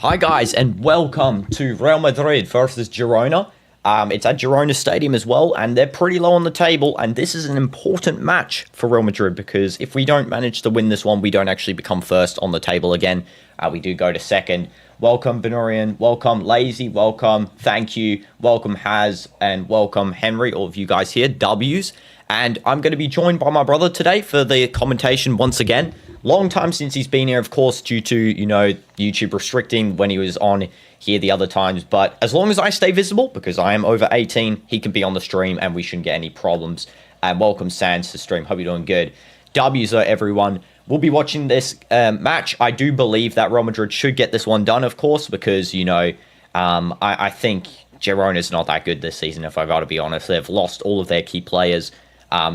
Hi guys, and welcome to Real Madrid versus Girona. It's at Girona Stadium as well, and they're pretty low on the table, and this is an important match for Real Madrid because if we don't manage to win this one, we don't actually become first on the table again. We do go to second. Welcome, Benurian. Welcome, Lazy. Welcome, thank you. Welcome, Haz, and welcome, Henry, all of you guys here, W's. And I'm going to be joined by my brother today for the commentation once again. Long time since he's been here, of course, due to, YouTube restricting when he was on here the other times. But as long as I stay visible, because I am over 18, he can be on the stream and we shouldn't get any problems. And welcome, Sans, to stream. Hope you're doing good. W's, everyone. We'll be watching this match. I do believe that Real Madrid should get this one done, of course, because, I think Girona's not that good this season, if I got to be honest. They've lost all of their key players.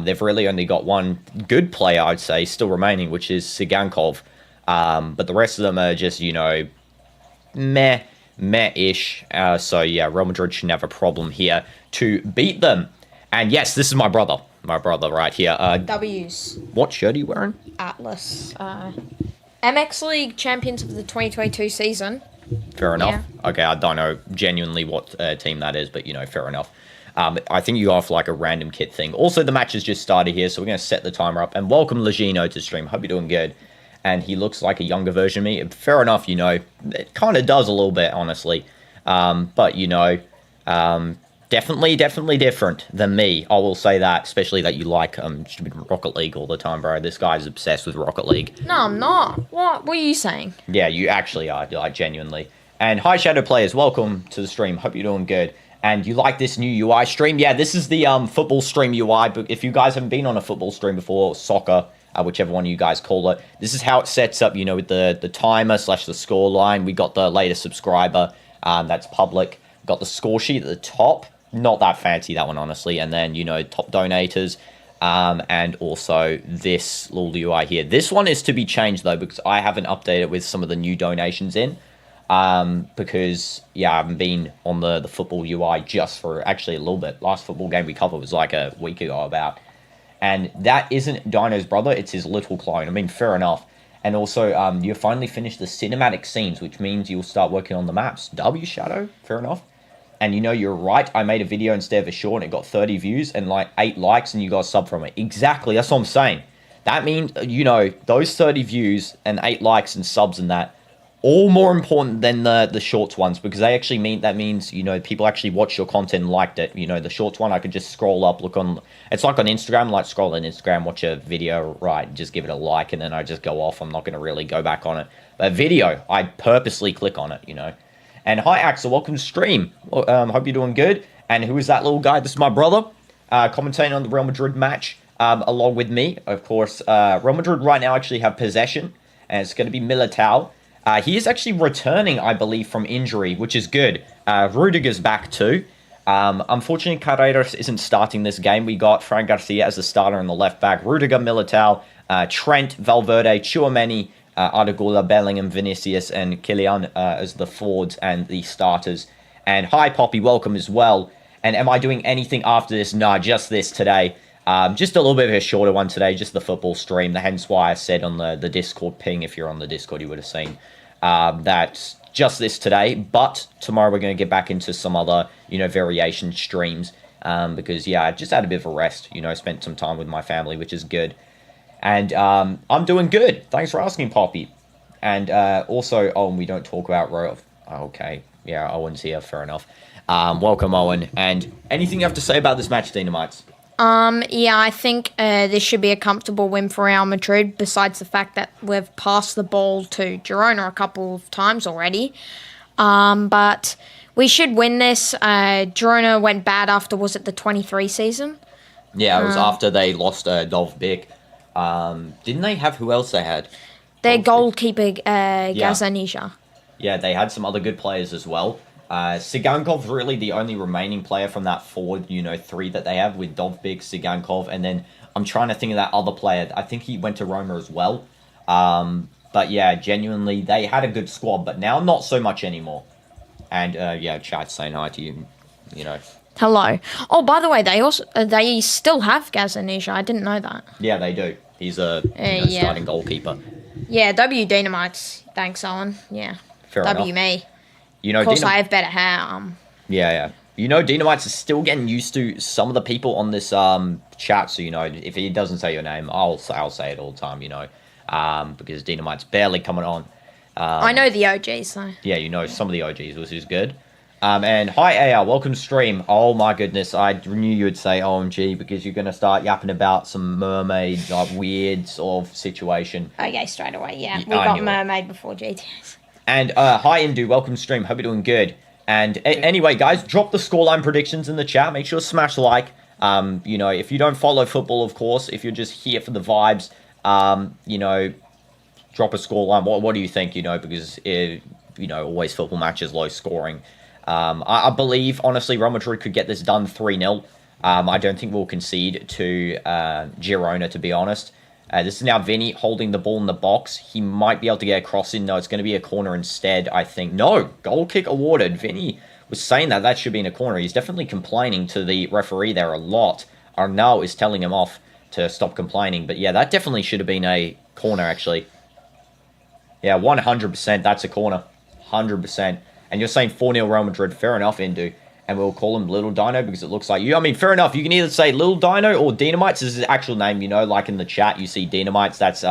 They've really only got one good player, I'd say, still remaining, which is Sigankov. But the rest of them are just, meh-ish. So, yeah, Real Madrid shouldn't have a problem here to beat them. And, yes, this is my brother. My brother right here. W's. What shirt are you wearing? Atlas. MX League champions of the 2022 season. Fair enough. Yeah. Okay, I don't know genuinely what team that is, but, fair enough. I think you go off like a random kit thing. Also, the match has just started here, so we're going to set the timer up. And welcome, Legino, to stream. Hope you're doing good. And he looks like a younger version of me. Fair enough, it kind of does a little bit, honestly. But, definitely different than me. I will say that, especially that you like stupid Rocket League all the time, bro. This guy's obsessed with Rocket League. No, I'm not. What are you saying? Yeah, you actually are, like, genuinely. And hi, Shadow Players. Welcome to the stream. Hope you're doing good. And you like this new UI stream? Yeah, this is the football stream UI. But if you guys haven't been on a football stream before, soccer, whichever one you guys call it, this is how it sets up, with the timer / the score line. We got the latest subscriber. That's public. Got the score sheet at the top. Not that fancy, that one, honestly. And then, top donators. And also this little UI here. This one is to be changed, though, because I haven't updated with some of the new donations in. Because, yeah, I haven't been on the football UI just for actually a little bit. Last football game we covered was like a week ago about. And that isn't Dino's brother, it's his little clone. I mean, fair enough. And also, you finally finished the cinematic scenes, which means you'll start working on the maps. W Shadow, fair enough. And you're right, I made a video instead of a short and it got 30 views and like 8 likes and you got a sub from it. Exactly, that's what I'm saying. That means, those 30 views and 8 likes and subs and that, all more important than the shorts ones, because they actually means people actually watched your content and liked it. The shorts one, I could just scroll up, look on, it's like on Instagram, like scroll on Instagram, watch a video, right, just give it a like, and then I just go off. I'm not going to really go back on it. But video, I purposely click on it, And hi, Axel, welcome to stream. Hope you're doing good. And who is that little guy? This is my brother, commentating on the Real Madrid match, along with me. Of course, Real Madrid right now actually have possession, and it's going to be Militao. He is actually returning, I believe, from injury, which is good. Rudiger's back too. Unfortunately, Carreras isn't starting this game. We got Fran Garcia as the starter in the left back. Rudiger, Militao, Trent, Valverde, Tchouaméni, Arda, Bellingham, Vinicius, and Kylian as the forwards and the starters. And hi, Poppy, welcome as well. And am I doing anything after this? No, just this today. Just a little bit of a shorter one today, just the football stream. Hence why I said on the Discord ping, if you're on the Discord, you would have seen that just this today. But tomorrow we're going to get back into some other, variation streams because, yeah, I just had a bit of a rest, spent some time with my family, which is good. And I'm doing good. Thanks for asking, Poppy. And also, we don't talk about Royal. Okay, yeah, Owen's here, fair enough. Welcome, Owen. And anything you have to say about this match, Dynamites? Yeah, I think this should be a comfortable win for Real Madrid, besides the fact that we've passed the ball to Girona a couple of times already. But we should win this. Girona went bad after, was it the 23 season? Yeah, it was after they lost Dovbyk. Didn't they have, who else they had? Their goalkeeper, Gazzaniga. Yeah, they had some other good players as well. Sigankov's really the only remaining player from that forward, 3 that they have with Dovbyk, Sigankov, and then I'm trying to think of that other player. I think he went to Roma as well. But yeah, genuinely, they had a good squad, but now not so much anymore. And yeah, chat's saying hi to you, Hello. Oh, by the way, they still have Gazzaniga. I didn't know that. Yeah, they do. He's a starting goalkeeper. Yeah, W Dynamites. Thanks, Owen. Yeah. Fair W enough. me. You know, Of course, I have better hair. Yeah. You know, DinoDoomz is still getting used to some of the people on this chat. So, you know, if he doesn't say your name, I'll say it all the time, you know, because DinoDoomz's barely coming on. I know the OGs, so. Yeah, you know some of the OGs, which is good. And hi, AR, welcome to stream. Oh my goodness, I knew you would say OMG because you're going to start yapping about some mermaid, like, weird sort of situation. Okay, straight away, yeah. We got mermaid before GTS. And hi, Indu, welcome to stream. Hope you're doing good. And anyway, guys, drop the scoreline predictions in the chat. Make sure to smash like. You know, if you don't follow football, of course, if you're just here for the vibes, you know, drop a scoreline. What do you think, you know, because, you know, always football matches, low scoring. I believe, honestly, Real Madrid could get this done 3-0. I don't think we'll concede to Girona, to be honest. This is now Vinny holding the ball in the box. He might be able to get a cross in. No, it's going to be a corner instead, I think. No, goal kick awarded. Vinny was saying that should be in a corner. He's definitely complaining to the referee there a lot. Arnaud is telling him off to stop complaining. But yeah, that definitely should have been a corner, actually. Yeah, 100%. That's a corner. 100%. And you're saying 4-0 Real Madrid. Fair enough, Indu. And we'll call him Little Dino because it looks like you. I mean, fair enough. You can either say Little Dino or DinoDoomz is his actual name. You know, like in the chat, you see DinoDoomz. That's,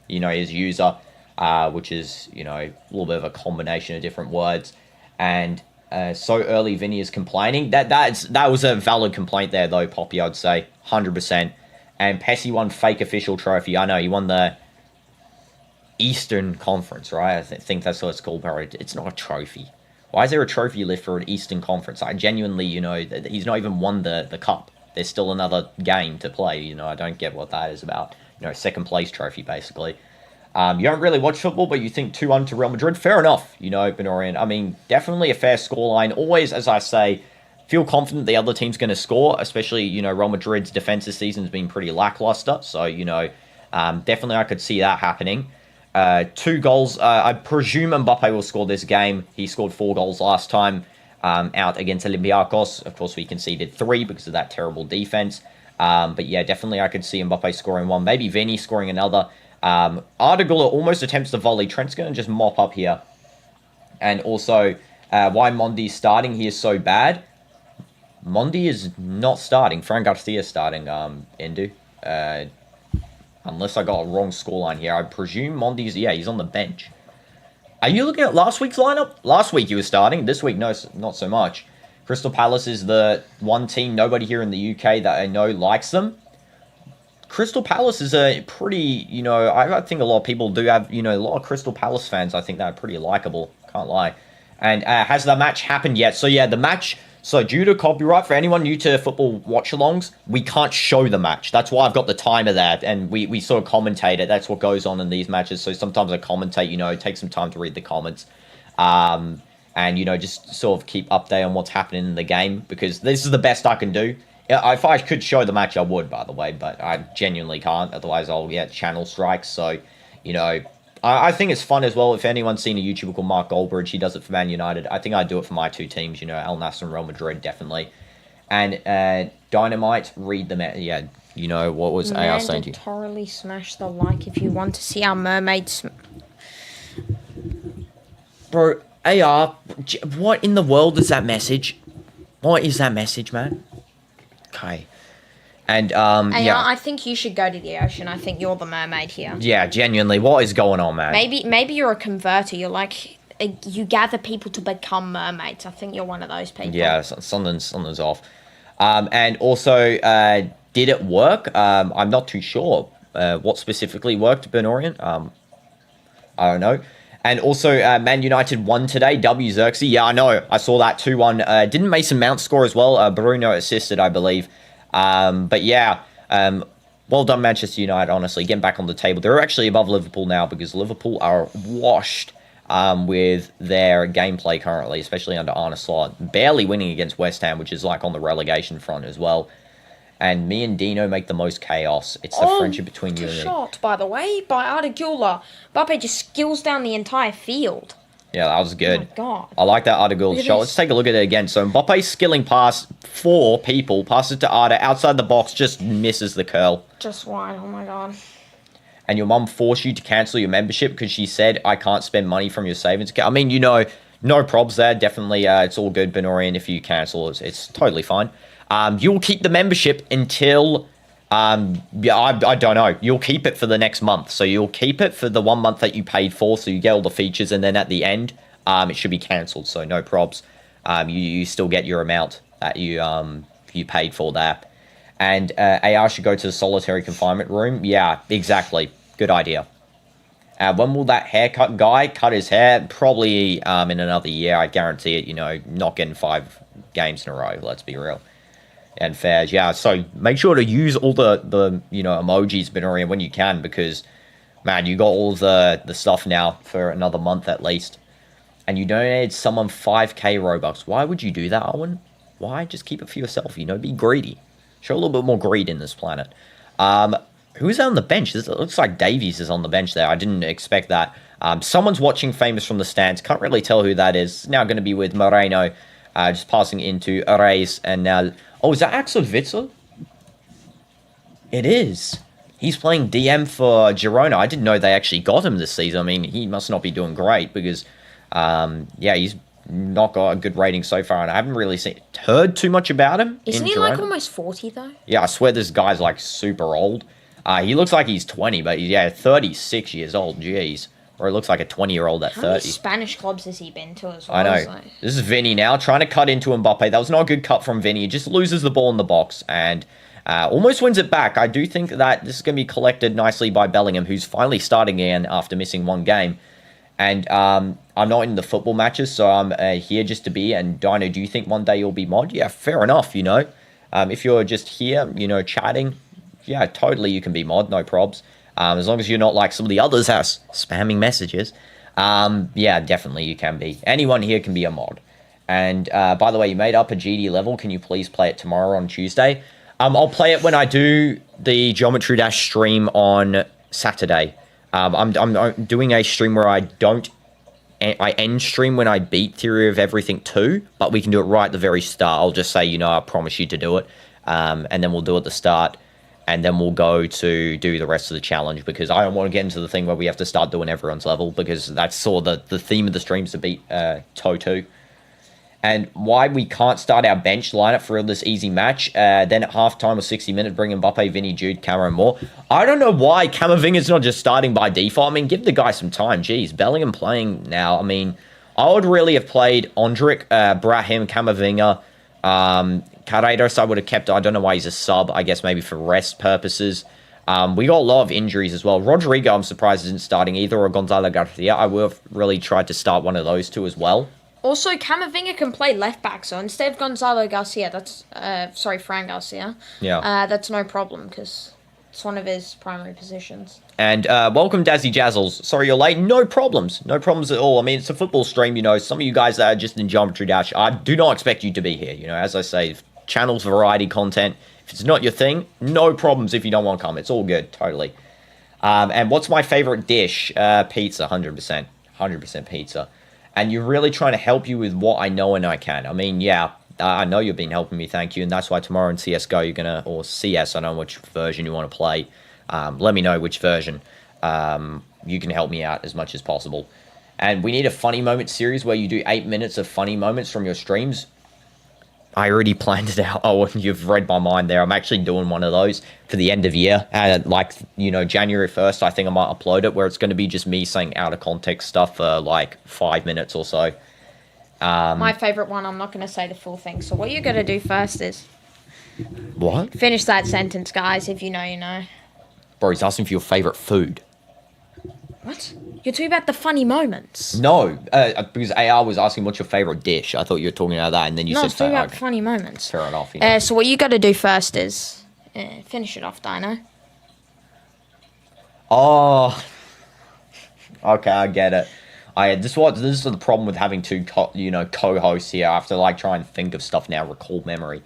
you know, his user, which is, you know, a little bit of a combination of different words. And so early, Vinny is complaining. That was a valid complaint there, though, Poppy, I'd say. 100%. And Pessi won fake official trophy. I know, he won the Eastern Conference, right? I think that's what it's called, bro. It's not a trophy. Why is there a trophy list for an Eastern Conference? I genuinely, you know, he's not even won the cup. There's still another game to play. You know, I don't get what that is about. You know, second place trophy, basically. You don't really watch football, but you think 2-1 to Real Madrid. Fair enough, you know, Benorian. I mean, definitely a fair scoreline. Always, as I say, feel confident the other team's going to score, especially, you know, Real Madrid's defense this season has been pretty lackluster. So, you know, definitely I could see that happening. 2 goals. I presume Mbappe will score this game. He scored 4 goals last time out against Olympiacos. Of course, we conceded 3 because of that terrible defense. But yeah, definitely I could see Mbappe scoring 1. Maybe Vinny scoring another. Arda Güler almost attempts the volley. Trent's going to just mop up here. And also, why Mondi's starting? He is so bad. Mondi is not starting. Fran Garcia is starting, Indu. Unless I got a wrong scoreline here. I presume Mondi's, yeah, he's on the bench. Are you looking at last week's lineup? Last week he was starting. This week, no, not so much. Crystal Palace is the one team, nobody here in the UK that I know likes them. Crystal Palace is a pretty, you know, I think a lot of people do have, you know, a lot of Crystal Palace fans. I think they're pretty likable. Can't lie. And has the match happened yet? So yeah, the match... So due to copyright, for anyone new to football watch-alongs, we can't show the match. That's why I've got the timer there, and we sort of commentate it. That's what goes on in these matches. So sometimes I commentate, you know, take some time to read the comments. And, you know, just sort of keep update on what's happening in the game, because this is the best I can do. If I could show the match, I would, by the way, but I genuinely can't. Otherwise, I'll get channel strikes. So, you know... I think it's fun as well. If anyone's seen a YouTuber called Mark Goldbridge, he does it for Man United. I think I'd do it for my 2 teams, you know, Al Nassr and Real Madrid, definitely. And Dynamite, read them. Yeah, you know, what was AR saying to you? Mandatorily smash the like if you want to see our mermaids. Bro, AR, what in the world is that message? What is that message, man? Okay. And, yeah. I think you should go to the ocean. I think you're the mermaid here. Yeah, genuinely. What is going on, man? Maybe you're a converter. You're like, you gather people to become mermaids. I think you're one of those people. Yeah, something's off. And also, did it work? I'm not too sure what specifically worked, Benorian. I don't know. And also, Man United won today. W Xerxes. Yeah, I know. I saw that 2-1. Didn't Mason Mount score as well? Bruno assisted, I believe. But yeah, well done Manchester United, honestly, getting back on the table. They're actually above Liverpool now because Liverpool are washed with their gameplay currently, especially under Arne Slot. Barely winning against West Ham, which is like on the relegation front as well. And me and Dino make the most chaos. It's the friendship between you and me. Shot, by the way, by Arda Güler. Mbappe just skills down the entire field. Yeah, that was good. Oh my God. I like that Arda Güler shot. Let's take a look at it again. So Mbappe's skilling pass 4 people, passes to Arda outside the box, just misses the curl. Just wide, oh my God. and your mum forced you to cancel your membership because she said, I can't spend money from your savings account. I mean, no probs there. Definitely, it's all good, Benorian. If you cancel, it's totally fine. You'll keep the membership until, yeah, I don't know. You'll keep it for the next month. So you'll keep it for the 1 month that you paid for, so you get all the features, and then at the end, it should be cancelled. So no probs. You still get your amount that you paid for that. And AR should go to the solitary confinement room. Yeah, exactly. Good idea. When will that haircut guy cut his hair? Probably in another year, I guarantee it. Not getting 5 games in a row, let's be real. And fairs, yeah. So make sure to use all the emojis, Benoria, when you can, because, man, you got all the stuff now for another month at least. And you donated someone 5k Robux. Why would you do that, Owen? Why? Just keep it for yourself, be greedy. Show a little bit more greed in this planet. Who's on the bench? It looks like Davies is on the bench there. I didn't expect that. Someone's watching Famous from the stands. Can't really tell who that is. It's now going to be with Moreno. Just passing into Reyes. And now... Oh, is that Axel Witsel? It is. He's playing DM for Girona. I didn't know they actually got him this season. I mean, he must not be doing great because... he's not got a good rating so far, and I haven't really heard too much about him. Isn't he Girona. like almost 40 though? Yeah, I swear this guy's like super old. He looks like he's 20, but he's 36 years old. Jeez, or it looks like a 20-year-old at 30. How many Spanish clubs has he been to as well? I know. This is Vinny now trying to cut into Mbappe. That was not a good cut from Vinny. He just loses the ball in the box and almost wins it back. I do think that this is going to be collected nicely by Bellingham, who's finally starting again after missing 1 game. And I'm not in the football matches, so I'm here just to be. And Dino, do you think one day you'll be mod? Yeah, fair enough, If you're just here, chatting, yeah, totally you can be mod, no probs. As long as you're not like some of the others that's spamming messages. Yeah, definitely you can be. Anyone here can be a mod. And by the way, you made up a GD level. Can you please play it tomorrow on Tuesday? I'll play it when I do the Geometry Dash stream on Saturday. I'm doing a stream where I end stream when I beat Theory of Everything 2, but we can do it right at the very start. I'll just say, I promise you to do it, and then we'll do it at the start, and then we'll go to do the rest of the challenge, because I don't want to get into the thing where we have to start doing everyone's level, because that's sort of the theme of the streams to beat Toe2. And why we can't start our bench lineup for this easy match. Then at halftime or 60 minutes, bring Mbappe, Vinny, Jude, Cameron, Moore. I don't know why Camavinga's not just starting by default. I mean, give the guy some time. Jeez, Bellingham playing now. I mean, I would really have played Ondrick, Brahim, Camavinga, Carreras. I would have kept. I don't know why he's a sub. I guess maybe for rest purposes. We got a lot of injuries as well. Rodrigo, I'm surprised isn't starting either, or Gonzalo Garcia. I would have really tried to start one of those two as well. Also, Camavinga can play left back, so instead of Gonzalo Garcia, Fran Garcia. Yeah. That's no problem, because it's one of his primary positions. And welcome, Dazzy Jazzles. Sorry you're late. No problems. No problems at all. I mean, it's a football stream, Some of you guys that are just in Geometry Dash, I do not expect you to be here. As I say, channels, variety, content. If it's not your thing, no problems if you don't want to come. It's all good, totally. And what's my favorite dish? Pizza, 100%. 100% pizza. And you're really trying to help you with what I know and I can. I mean, yeah, I know you've been helping me, thank you. And that's why tomorrow in CSGO, you're going to, or CS, I don't know which version you want to play. Let me know which version. You can help me out as much as possible. And we need a funny moment series where you do 8 minutes of funny moments from your streams. I already planned it out. Oh, you've read my mind there. I'm actually doing one of those for the end of year. January 1st, I think I might upload it, where it's going to be just me saying out of context stuff for like 5 minutes or so. My favourite one, I'm not going to say the full thing. So what you're going to do first is... What? Finish that sentence, guys. If you know, you know. Bro, he's asking for your favourite food. What? You're talking about the funny moments. No, because AR was asking what's your favourite dish. I thought you were talking about that, and then you said... No, talking about funny moments. Fair enough. So what you got to do first is... finish it off, Dino. Oh. Okay, I get it. This is the problem with having two co-hosts here. I have to try and think of stuff now, recall memory.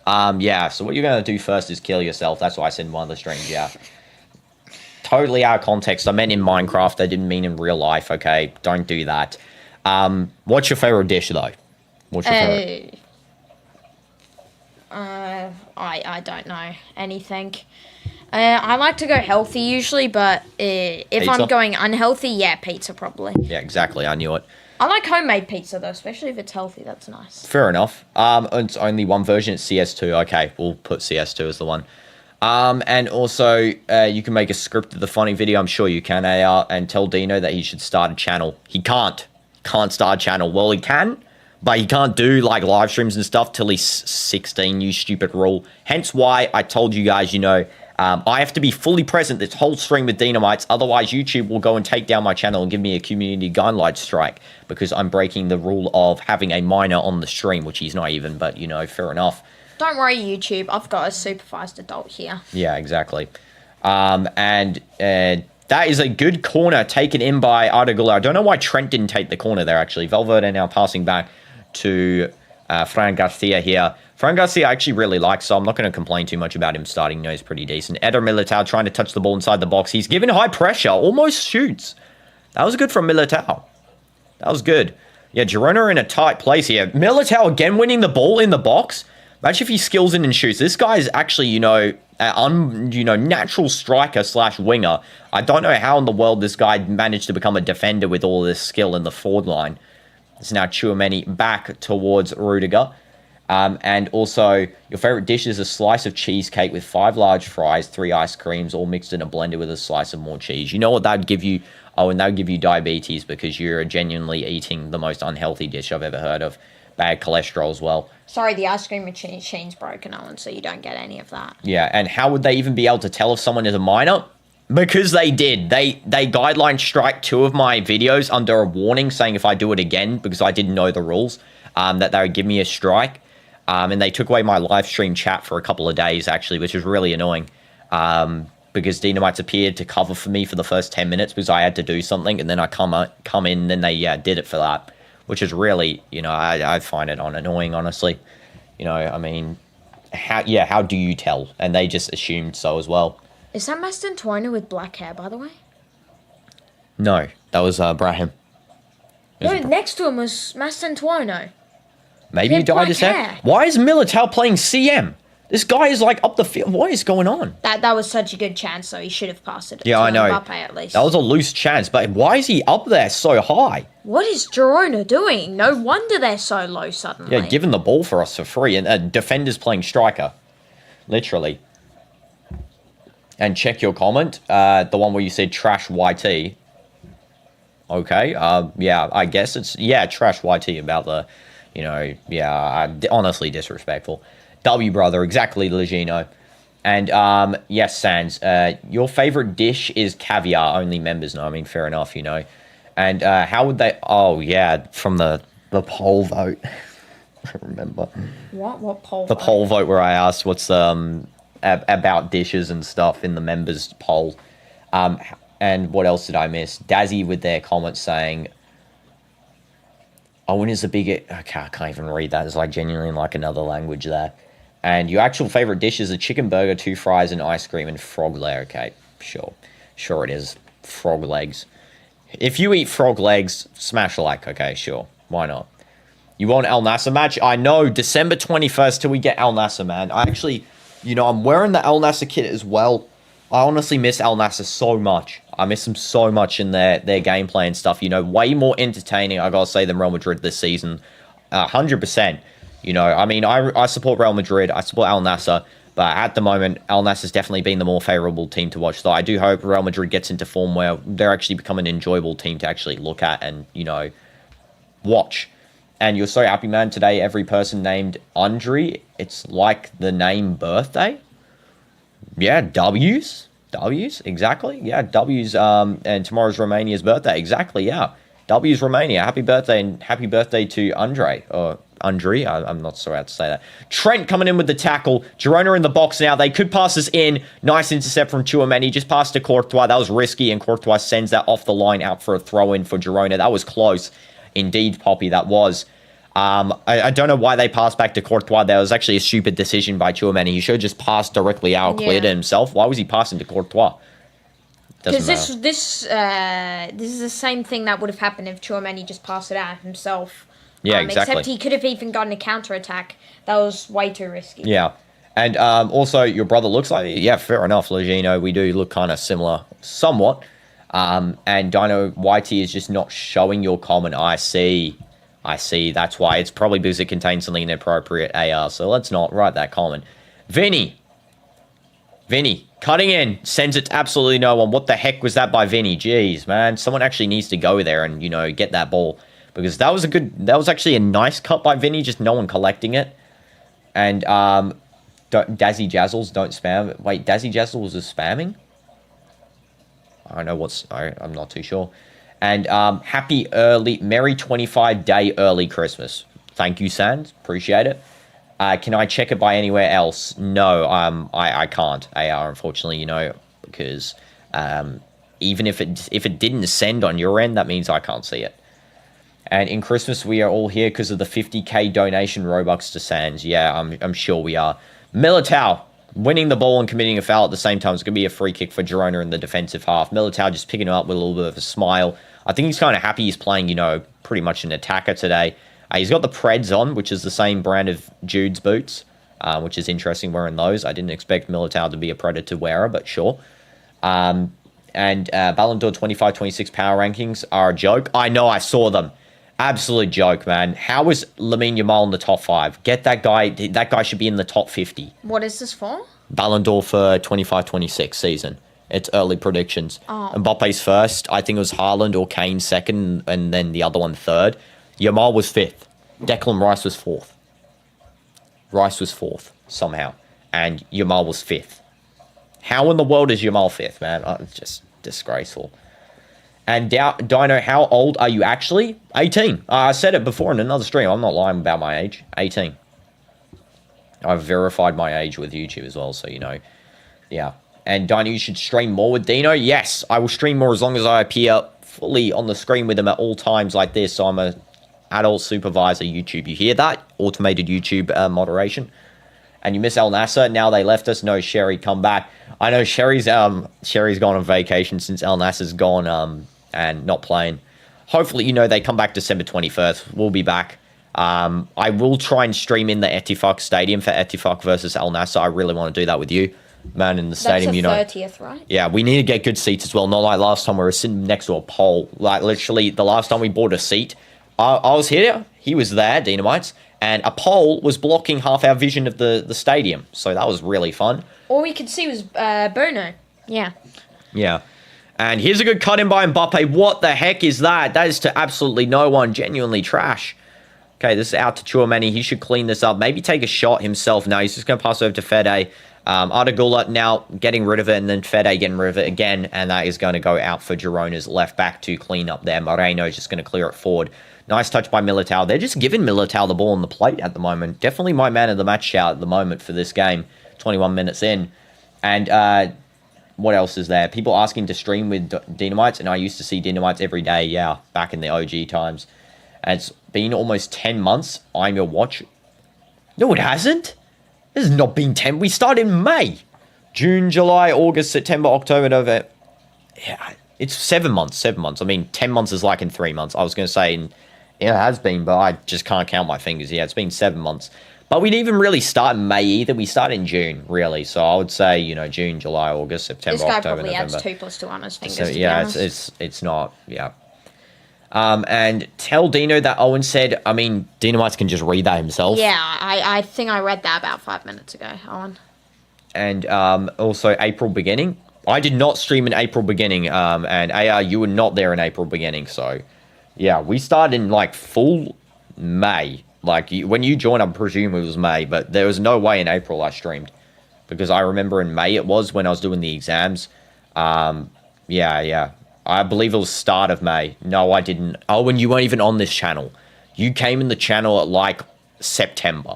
Yeah, so what you're going to do first is kill yourself. That's what I said in one of the streams, yeah. Totally out of context. I meant in Minecraft. I didn't mean in real life, okay? Don't do that. What's your favorite dish, though? What's your favorite? I don't know anything. I like to go healthy usually, but if Pizza? I'm going unhealthy, yeah, pizza probably. Yeah, exactly. I knew it. I like homemade pizza though, especially if it's healthy. That's nice. Fair enough. It's only one version. It's CS2. Okay, we'll put CS2 as the one. And also, you can make a script of the funny video. I'm sure you can, AR, and tell Dino that he should start a channel. He can't. Can't start a channel. Well, he can, but he can't do, like, live streams and stuff till he's 16, you stupid rule. Hence why I told you guys, I have to be fully present this whole stream with Dynamites. Otherwise, YouTube will go and take down my channel and give me a community guideline strike because I'm breaking the rule of having a minor on the stream, which he's not even, but, fair enough. Don't worry, YouTube. I've got a supervised adult here. Yeah, exactly. That is a good corner taken in by Arda. I don't know why Trent didn't take the corner there, actually. Valverde now passing back to Fran Garcia here. Fran Garcia I actually really like, so I'm not going to complain too much about him starting. He's pretty decent. Eder Militao trying to touch the ball inside the box. He's given high pressure. Almost shoots. That was good from Militao. That was good. Yeah, Girona are in a tight place here. Militao again winning the ball in the box. Imagine if he skills in and shoots. This guy is actually, natural striker / winger. I don't know how in the world this guy managed to become a defender with all this skill in the forward line. It's now Tchouaméni back towards Rudiger. And also, your favorite dish is a slice of cheesecake with 5 large fries, 3 ice creams, all mixed in a blender with a slice of more cheese. You know what that would give you? Oh, and that would give you diabetes because you're genuinely eating the most unhealthy dish I've ever heard of. Bad cholesterol as well. Sorry, the ice cream machine's broken, Owen, so you don't get any of that. Yeah, and how would they even be able to tell if someone is a minor? Because they did. They guideline strike 2 of my videos under a warning saying if I do it again, because I didn't know the rules, that they would give me a strike. And they took away my live stream chat for a couple of days, actually, which was really annoying. Because Dynamites appeared to cover for me for the first 10 minutes because I had to do something, and then I come in, and then they did it for that. Which is really, I find it annoying, honestly. How do you tell? And they just assumed so as well. Is that Mastantuono with black hair, by the way? No, that was Brahim. No, next to him was Mastantuono. Maybe he dyed his hair. Why is Militao playing CM? This guy is like up the field. What is going on? That was such a good chance, so he should have passed it. Yeah, I know. Mbappe at least. That was a loose chance, but why is he up there so high? What is Girona doing? No wonder they're so low suddenly. Yeah, giving the ball for us for free, and defenders playing striker, literally. And check your comment, the one where you said trash YT. Okay, yeah, I guess it's trash YT about the, honestly disrespectful. W, brother, exactly, Legino. And, yes, Sans, your favorite dish is caviar, only members know. I mean, fair enough, And how would they... Oh, yeah, from the poll vote. I remember. What poll vote? The poll vote where I asked what's about dishes and stuff in the members poll. And what else did I miss? Dazzy with their comments saying... Owen is the biggest... Okay, I can't even read that. It's like genuinely like another language there. And your actual favorite dish is a chicken burger, 2 fries, and ice cream, and frog leg. Okay, sure. Sure it is. Frog legs. If you eat frog legs, smash a like. Okay, sure. Why not? You want Al Nassr match? I know, December 21st till we get Al Nassr, man. I actually, I'm wearing the Al Nassr kit as well. I honestly miss Al Nassr so much. I miss them so much in their gameplay and stuff. Way more entertaining, I gotta say, than Real Madrid this season. 100%. I support Real Madrid. I support Al Nassr. But at the moment, Al Nassr's definitely been the more favourable team to watch. So I do hope Real Madrid gets into form where they're actually become an enjoyable team to actually look at and, watch. And you're so happy, man. Today, every person named Andre, it's like the name birthday. Yeah, W's, exactly. Yeah, W's, and tomorrow's Romania's birthday. Exactly, yeah. W's Romania. Happy birthday, and happy birthday to Andre. Or Andre, I'm not sure how to say that. Trent coming in with the tackle. Girona in the box now. They could pass this in. Nice intercept from Tchouaméni. Just passed to Courtois. That was risky, and Courtois sends that off the line out for a throw-in for Girona. That was close. Indeed, Poppy, that was. I don't know why they passed back to Courtois. That was actually a stupid decision by Tchouaméni. He should have just passed directly out, cleared it himself. Why was he passing to Courtois? Because this is the same thing that would have happened if Tchouaméni just passed it out himself. Yeah, exactly. Except he could have even gotten a counter-attack. That was way too risky. Yeah. And also, your brother looks like yeah, fair enough, Legino. We do look kind of similar, somewhat. And Dino YT is just not showing your comment. I see. That's why. It's probably because it contains something inappropriate AR. So let's not write that comment. Vinny, cutting in, sends it to absolutely no one. What the heck was that by Vinny? Jeez, man. Someone actually needs to go there and, get that ball. Because that was actually a nice cut by Vinny, just no one collecting it. And, Dazzy Jazzles, don't spam. Wait, Dazzy Jazzles is spamming? I don't know I'm not too sure. And, Merry 25 day early Christmas. Thank you, Sans. Appreciate it. Can I check it by anywhere else? No, I can't. AR, unfortunately, because even if it didn't send on your end, that means I can't see it. And in Christmas, we are all here because of the 50k donation Robux to Sans. Yeah, I'm sure we are. Militao winning the ball and committing a foul at the same time. It's going to be a free kick for Girona in the defensive half. Militao just picking it up with a little bit of a smile. I think he's kind of happy he's playing, pretty much an attacker today. He's got the Preds on, which is the same brand of Jude's boots, which is interesting wearing those. I didn't expect Militao to be a Predator wearer, but sure. And Ballon d'Or 25-26 power rankings are a joke. I know, I saw them. Absolute joke, man. How is Lamine Yamal in the top 5? Get that guy. That guy should be in the top 50. What is this for? Ballon d'Or for 25-26 season. It's early predictions. Oh. Mbappe's first. I think it was Haaland or Kane second, and then the other one third. Yamal was 5th. Declan Rice was 4th. Rice was 4th, somehow. And Yamal was 5th. How in the world is Yamal 5th, man? It's just disgraceful. And Dino, how old are you actually? 18. I said it before in another stream. I'm not lying about my age. 18. I've verified my age with YouTube as well, so Yeah. And Dino, you should stream more with Dino. Yes, I will stream more as long as I appear fully on the screen with him at all times like this. So I'm a adult supervisor YouTube. You hear that? Automated YouTube moderation. And you miss El Nasser. Now they left us. No, Sherry, come back. I know Sherry's gone on vacation since El Nasser's gone and not playing. Hopefully, they come back December 21st. We'll be back. I will try and stream in the Ettifaq Stadium for Ettifaq versus El Nasser. I really want to do that with you, man, in the stadium. That's the 30th, right? Yeah, we need to get good seats as well. Not like last time we were sitting next to a pole. Like, literally, the last time we bought a seat, I was here, he was there, DinoDoomz, and a pole was blocking half our vision of the stadium. So that was really fun. All we could see was Bruno. Yeah. Yeah. And here's a good cut in by Mbappe. What the heck is that? That is to absolutely no one. Genuinely trash. Okay, this is out to Chouamani. He should clean this up. Maybe take a shot himself. No, he's just going to pass over to Fede. Ardagula now getting rid of it, and then Fede getting rid of it again. And that is going to go out for Girona's left back to clean up there. Moreno is just going to clear it forward. Nice touch by Militao. They're just giving Militao the ball on the plate at the moment. Definitely my man of the match shout at the moment for this game. 21 minutes in. And what else is there? People asking to stream with DinoDoomz, and I used to see DinoDoomz every day, yeah, back in the OG times. And it's been almost 10 months. I'm your watch. No, it hasn't. This has not been 10. We started in May. June, July, August, September, October, November. Yeah, it's 7 months. 7 months. I mean, 10 months is like in 3 months. I was going to say, it has been, but I just can't count my fingers. Yeah, it's been 7 months. But we didn't even really start in May either. We started in June, really. So I would say, June, July, August, September, October, November. This guy probably adds 2 plus 2 on his fingers, So, to yeah, be honest. it's not, yeah. And tell Dino that Owen said, I mean, DinoDoomz can just read that himself. Yeah, I think I read that about 5 minutes ago, Owen. And also April beginning. I did not stream in April beginning, and AR, you were not there in April beginning. So, yeah, we started in, like, full May. Like, when you joined, I presume it was May, but there was no way in April I streamed. Because I remember in May it was when I was doing the exams. Yeah. I believe it was start of May. No, I didn't. Oh, and you weren't even on this channel. You came in the channel at, like, September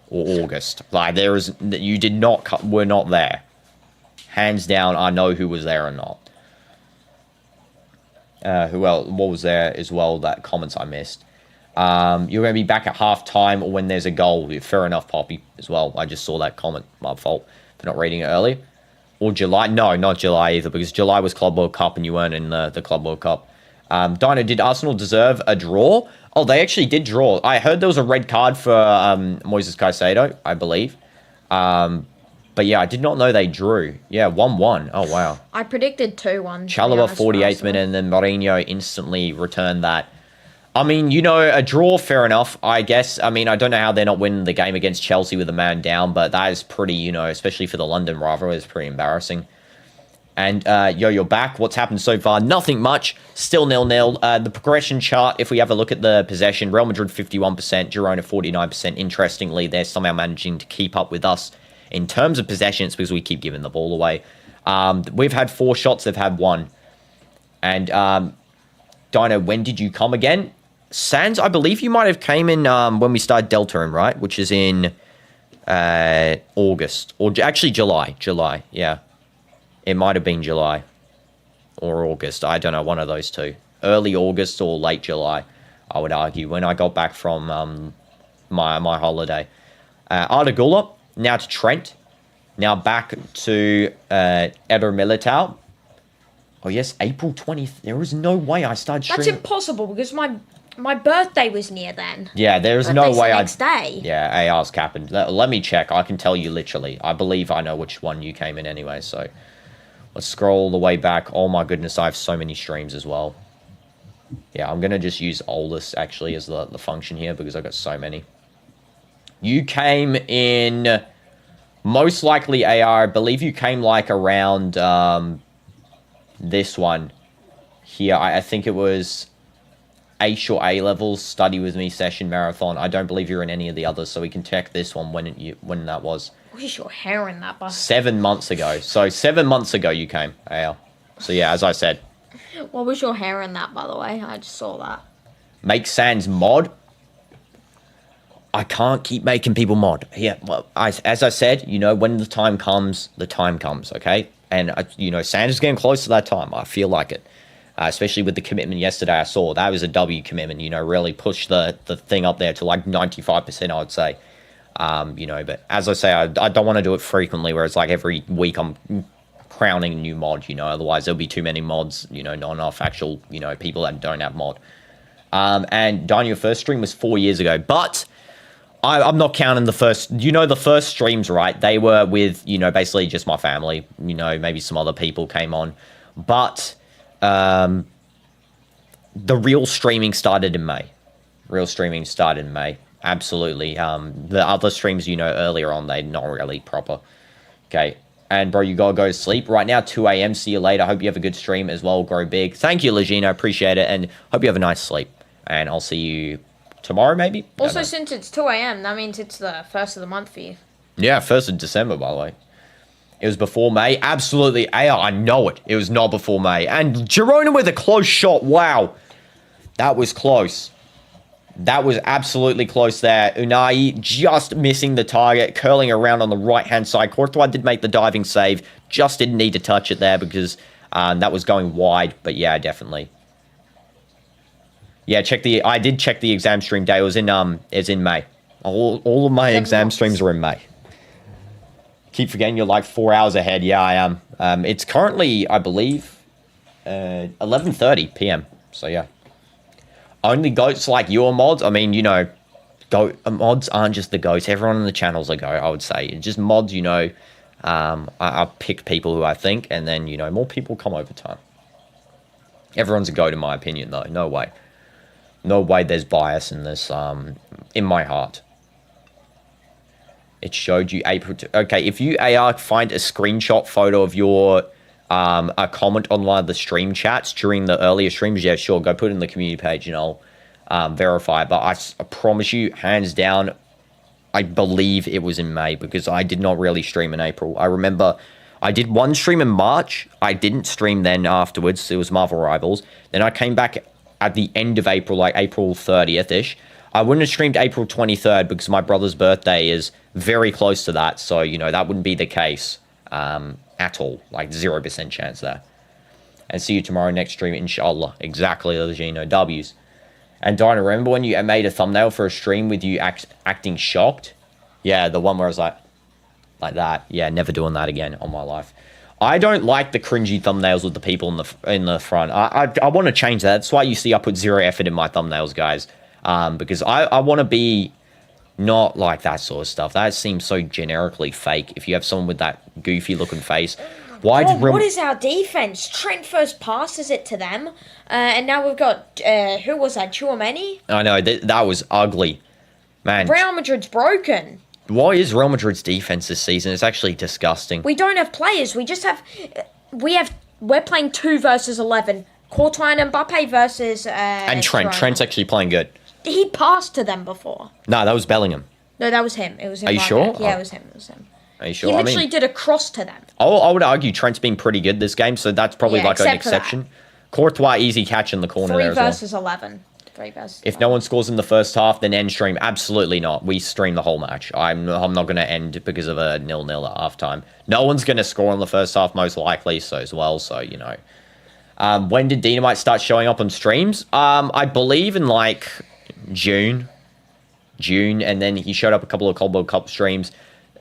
or August. Like, you did not, were not there. Hands down, I know who was there or not. Who else? What was there as well? That comments I missed. You're going to be back at half time or when there's a goal. Fair enough, Poppy, as well. I just saw that comment. My fault for not reading it earlier. Or July. No, not July either, because July was Club World Cup and you weren't in the Club World Cup. Dino, did Arsenal deserve a draw? Oh, they actually did draw. I heard there was a red card for Moises Caicedo, I believe. But yeah, I did not know they drew. Yeah, 1-1. Oh, wow. I predicted 2-1. Chalobah 48th minute, and then Mourinho instantly returned that. I mean, you know, a draw, fair enough, I guess. I mean, I don't know how they're not winning the game against Chelsea with a man down, but that is pretty, you know, especially for the London rivalry, it's pretty embarrassing. And, you're back. What's happened so far? Nothing much. Still 0-0. The progression chart, if we have a look at the possession, Real Madrid 51%, Girona 49%. Interestingly, they're somehow managing to keep up with us in terms of possessions because we keep giving the ball away. We've had 4 shots. They've had 1. And, Dino, when did you come again? Sands, I believe you might have came in when we started Delta, right? Which is in August. Or actually July. July, yeah. It might have been July or August. I don't know, one of those two. Early August or late July, I would argue, when I got back from my holiday. Arda Güler, now to Trent. Now back to Eder Militao. Oh, yes, April 20th. There is no way I started streaming. That's impossible because my birthday was near then. Yeah, there's no way next day. Yeah, AR's capping. Let me check. I can tell you literally. I believe I know which one you came in anyway, so... Let's scroll all the way back. Oh my goodness, I have so many streams as well. Yeah, I'm going to just use oldest actually as the function here because I've got so many. You came in, most likely AR, I believe you came like around this one here. I think it was H or A levels, study with me session marathon. I don't believe you're in any of the others, so we can check this one when that was. What is your hair in that, bus? 7 months ago. So 7 months ago you came, AL. So yeah, as I said. What was your hair in that, by the way? I just saw that. Make Sans mod. I can't keep making people mod. Yeah, well, as I said, you know, when the time comes, okay? And, you know, Sans is getting close to that time. I feel like it. Especially with the commitment yesterday I saw. That was a W commitment, you know, really pushed the thing up there to like 95%, I would say. You know, but as I say, I don't want to do it frequently where it's like every week I'm crowning a new mod, you know, otherwise there'll be too many mods, you know, not enough actual, you know, people that don't have mod. And Dino, your first stream was 4 years ago, but I'm not counting the first, you know, the first streams, right? They were with, you know, basically just my family, you know, maybe some other people came on, but the real streaming started in May. Absolutely. The other streams, you know, earlier on, they're not really proper. Okay. And, bro, you gotta go to sleep. Right now, 2 a.m. See you later. Hope you have a good stream as well. Grow big. Thank you, Legino. Appreciate it. And hope you have a nice sleep. And I'll see you tomorrow, maybe? Also, since it's 2 a.m., that means it's the 1st of the month for you. Yeah, 1st of December, by the way. It was before May. Absolutely. I know it. It was not before May. And Girona with a close shot. Wow. That was close. That was absolutely close there. Unai just missing the target, curling around on the right-hand side. Courtois did make the diving save. Just didn't need to touch it there because that was going wide. But yeah, definitely. Yeah, I did check the exam stream day. It was in May. All of my exam streams are in May. Keep forgetting you're like 4 hours ahead. Yeah, I am. It's currently, I believe, 11:30 p.m. So yeah. Only goats like your mods. I mean, you know, mods aren't just the goats. Everyone on the channel's a goat, I would say. Just mods, you know, I pick people who I think, and then, you know, more people come over time. Everyone's a goat in my opinion, though. No way. No way there's bias in this, in my heart. It showed you April. Okay, if you, AR, find a screenshot photo of your... a comment on one of the stream chats during the earlier streams, yeah, sure, go put it in the community page and I'll verify it. But I promise you, hands down, I believe it was in May because I did not really stream in April. I remember I did one stream in March. I didn't stream then afterwards. It was Marvel Rivals. Then I came back at the end of April, like April 30th-ish. I wouldn't have streamed April 23rd because my brother's birthday is very close to that. So, you know, that wouldn't be the case. At all, like 0% chance there. And see you tomorrow next stream, inshallah. Exactly, Legino W's. And Dino, remember when you made a thumbnail for a stream with you acting shocked? Yeah, the one where I was like that. Yeah, never doing that again on my life. I don't like the cringy thumbnails with the people in the front. I want to change that. That's why you see I put 0 effort in my thumbnails, guys. Because I want to be Not like that sort of stuff. That seems so generically fake. If you have someone with that goofy looking face, why did what is our defense? Trent first passes it to them, and now we've got who was that? Chouameni? I know that was ugly, man. Real Madrid's broken. What is Real Madrid's defense this season? It's actually disgusting. We don't have players. We just have. We're playing 2 versus 11. Courtois and Mbappe versus. And Trent. Girona. Trent's actually playing good. He passed to them before. No, that was Bellingham. No, that was him. It was him. Are you sure? Yeah, it was him. It was him. Are you sure? He literally did a cross to them. I would argue Trent's been pretty good this game, so that's probably like an except for that. exception. Courtois, easy catch in the corner 3 there as well. versus 11. 3 versus. If no one scores in the first half, then end stream. Absolutely not. We stream the whole match. I'm not going to end because of a 0-0 at halftime. No one's going to score in the first half, most likely, so as well. So, you know. When did DinoDoomz start showing up on streams? I believe in like June, and then he showed up a couple of Cold World Cup streams.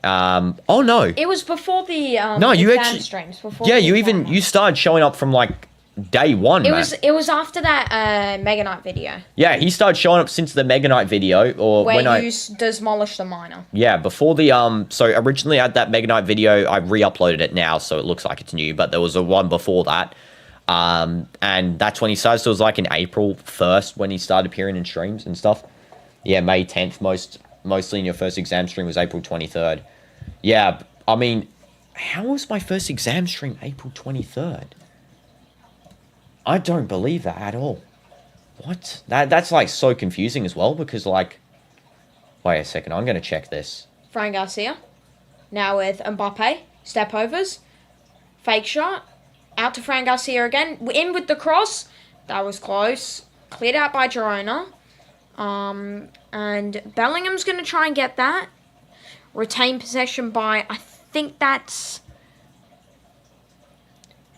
Oh no, It was before the no, you exam actually streams. Before yeah, the you exam. started showing up from like day one. It was after that Mega Knight video Yeah, he started showing up since the Mega Knight video, or where when you demolish the miner. Yeah, before the so originally I had that Mega Knight video. I re-uploaded it now, so it looks like it's new. But there was a one before that, and that's when he started. So it was like in April 1st when he started appearing in streams and stuff. Yeah, May 10th. Mostly in your first exam stream was April 23rd. Yeah, I mean, how was my first exam stream April 23rd? I don't believe that at all. What? That's like so confusing as well because like, wait a second, I'm gonna check this. Fran Garcia, now with Mbappe, step overs, fake shot, out to Fran Garcia again, in with the cross. That was close. Cleared out by Girona. And Bellingham's gonna try and get that. Retain possession by, I think that's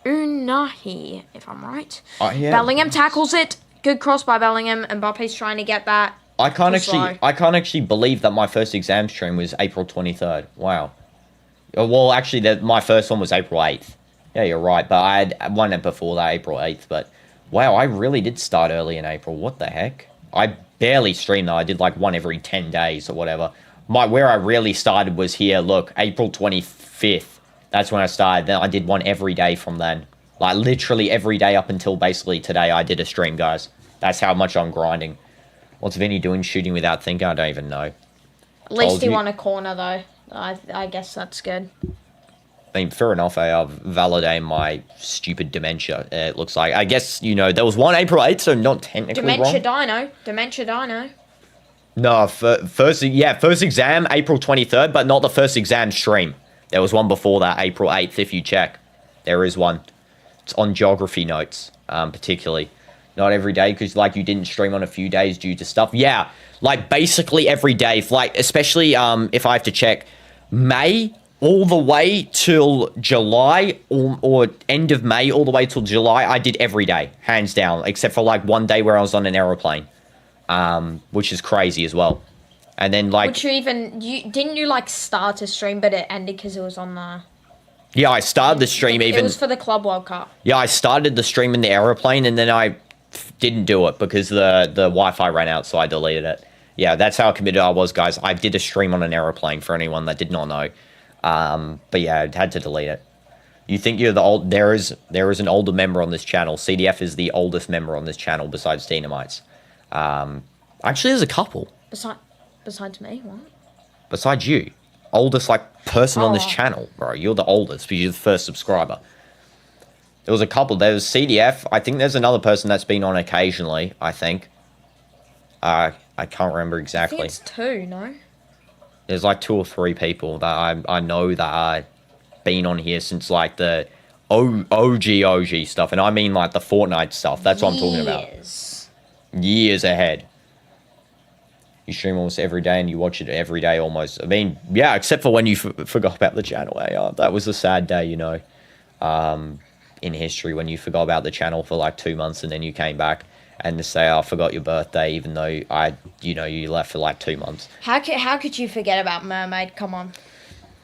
Unahi, if I'm right. Yeah. Bellingham tackles it. Good cross by Bellingham. Mbappe's trying to get that. I can't actually believe that my first exam stream was April 23rd. Wow. Well, actually, my first one was April 8th. Yeah, you're right. But I had one before that, April 8th. But wow, I really did start early in April. What the heck? I barely streamed though. I did like one every 10 days or whatever. Where I really started was here. Look, April 25th. That's when I started. Then I did one every day from then. Like literally every day up until basically today I did a stream, guys. That's how much I'm grinding. What's Vinny doing shooting without thinking? I don't even know. At least he won a corner though. I guess that's good. I mean, fair enough. I validate my stupid dementia. It looks like. I guess, you know, there was one April 8th, so not technically Dementia wrong. Dementia Dino. No, first exam, April 23rd, but not the first exam stream. There was one before that, April 8th, if you check. There is one. It's on geography notes, particularly. Not every day, because, like, you didn't stream on a few days due to stuff. Yeah, like, basically every day. Like, especially if I have to check May all the way till July, or end of May all the way till July, I did every day, hands down, except for, like, one day where I was on an aeroplane. Which is crazy as well. And then like, didn't you like start a stream, but it ended because it was on the. Yeah, I started the stream even. It was for the Club World Cup. Yeah, I started the stream in the aeroplane, and then I didn't do it because the Wi-Fi ran out, so I deleted it. Yeah, that's how committed I was, guys. I did a stream on an aeroplane for anyone that did not know. But yeah, I had to delete it. You think you're the old? There is an older member on this channel. CDF is the oldest member on this channel besides DinoDoomz. Actually, there's a couple. Besides me, what? Besides you. Oldest, like, person on this channel, bro. You're the oldest because you're the first subscriber. There was a couple. There was CDF. I think there's another person that's been on occasionally, I think. I can't remember exactly. I think it's 2, no? There's, like, 2 or 3 people that I know that are been on here since, like, the OG stuff. And I mean, like, the Fortnite stuff. That's what I'm talking about. Years ahead. You stream almost every day and you watch it every day almost. I mean, yeah, except for when you forgot about the channel. That was a sad day, you know, in history when you forgot about the channel for like 2 months and then you came back and to say, I forgot your birthday, even though you left for like 2 months. How could you forget about Mermaid? Come on.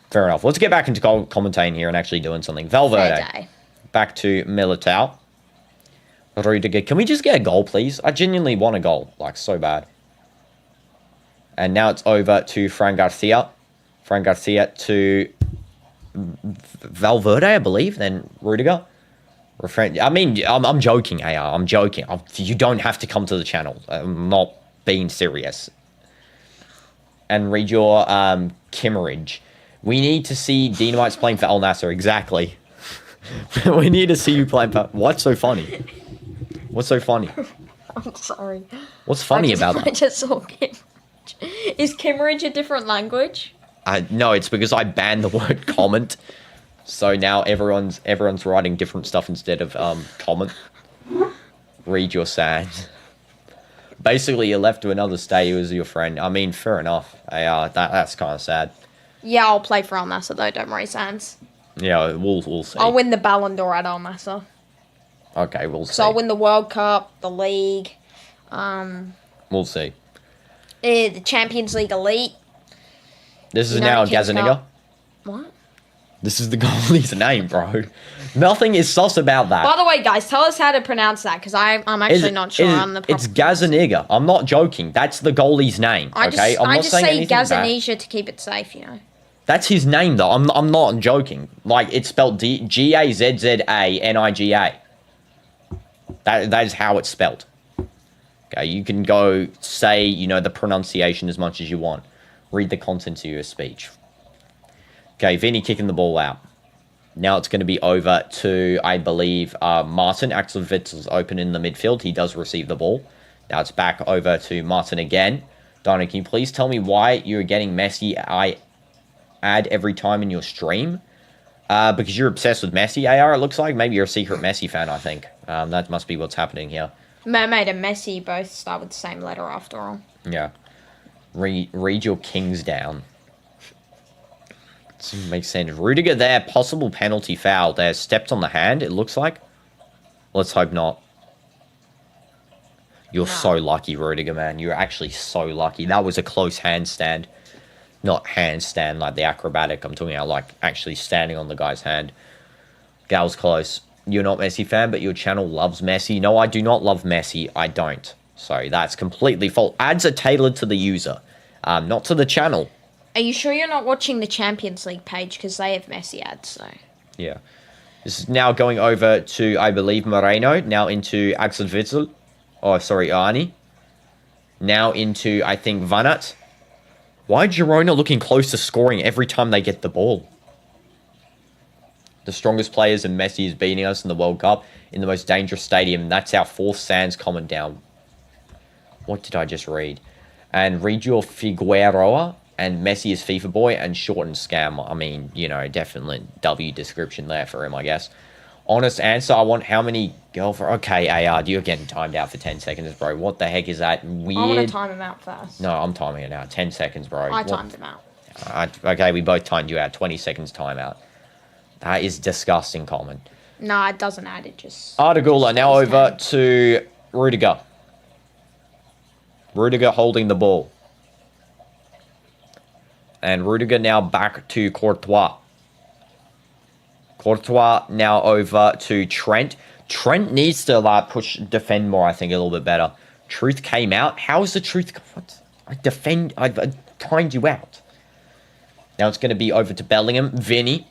Fair enough. Let's get back into commentating here and actually doing something. Valverde. Back to Militao. Rudiger. Can we just get a goal, please? I genuinely want a goal, like, so bad. And now it's over to Fran Garcia. Fran Garcia to Valverde, I believe. Then Rudiger. I mean, I'm joking, AR. I'm joking. You don't have to come to the channel. I'm not being serious. And read your Kimmeridge. We need to see DinoDoomz playing for Al Nassr. Exactly. We need to see you playing for... What's so funny? What's so funny? I'm sorry. What's funny about that? I just saw Kimmeridge. Is Kimmeridge a different language? No, it's because I banned the word comment. So now everyone's writing different stuff instead of comment. Read your sad. Basically, you're left to another stay who is your friend. I mean, fair enough. That's kind of sad. Yeah, I'll play for Al Nassr though. Don't worry, Sans. Yeah, we'll see. I'll win the Ballon d'Or at Al Nassr. Okay, we'll see. So I'll win the World Cup, the League. We'll see. The Champions League Elite. This is now Gazaniga. What? This is the goalie's name, bro. Nothing is sus about that. By the way, guys, tell us how to pronounce that, because I'm actually not sure on the proper... It's Gazaniga. I'm not joking. That's the goalie's name, okay? I just say Gazanisha to keep it safe, you know. That's his name, though. I'm not joking. Like, it's spelled Gazzaniga. That is how it's spelled. Okay, you can go say, you know, the pronunciation as much as you want. Read the contents of your speech. Okay, Vinny kicking the ball out. Now it's going to be over to, I believe, Martin. Axel Witzel's open in the midfield. He does receive the ball. Now it's back over to Martin again. Donna, can you please tell me why you're getting Messi ad every time in your stream? Because you're obsessed with Messi, AR, it looks like. Maybe you're a secret Messi fan, I think. That must be what's happening here. Mermaid and Messi both start with the same letter after all. Yeah. Read your kings down. Makes sense. Rudiger there, possible penalty foul. There, stepped on the hand, it looks like. Let's hope not. You're so lucky, Rudiger, man. You're actually so lucky. That was a close handstand. Not handstand like the acrobatic. I'm talking about like actually standing on the guy's hand. That was close. You're not Messi fan, but your channel loves Messi. No, I do not love Messi. I don't. So that's completely false. Ads are tailored to the user, not to the channel. Are you sure you're not watching the Champions League page? Because they have Messi ads, so... Yeah. This is now going over to, I believe, Moreno. Now into Axel Witsel. Oh, sorry, Arnie. Now into, I think, Vanat. Why Girona looking close to scoring every time they get the ball? The strongest players and Messi is beating us in the World Cup in the most dangerous stadium. That's our fourth Sans comment down. What did I just read? And read your Figueroa. And Messi is FIFA boy and short and scam. I mean, you know, definitely W description there for him, I guess. Honest answer, I want how many girlfriends... Okay, AR, you're getting timed out for 10 seconds, bro. What the heck is that? Weird... I want to time him out first. No, I'm timing it out. 10 seconds, bro. I timed him out. Okay, we both timed you out. 20 seconds timeout. That is disgusting, Coleman. No, it doesn't add. It just... Artigula, now over to Rudiger. Rudiger holding the ball. And Rudiger now back to Courtois. Courtois now over to Trent. Trent needs to defend more, I think, a little bit better. Truth came out. How is the truth... What? I timed you out. Now it's going to be over to Bellingham. Vinny.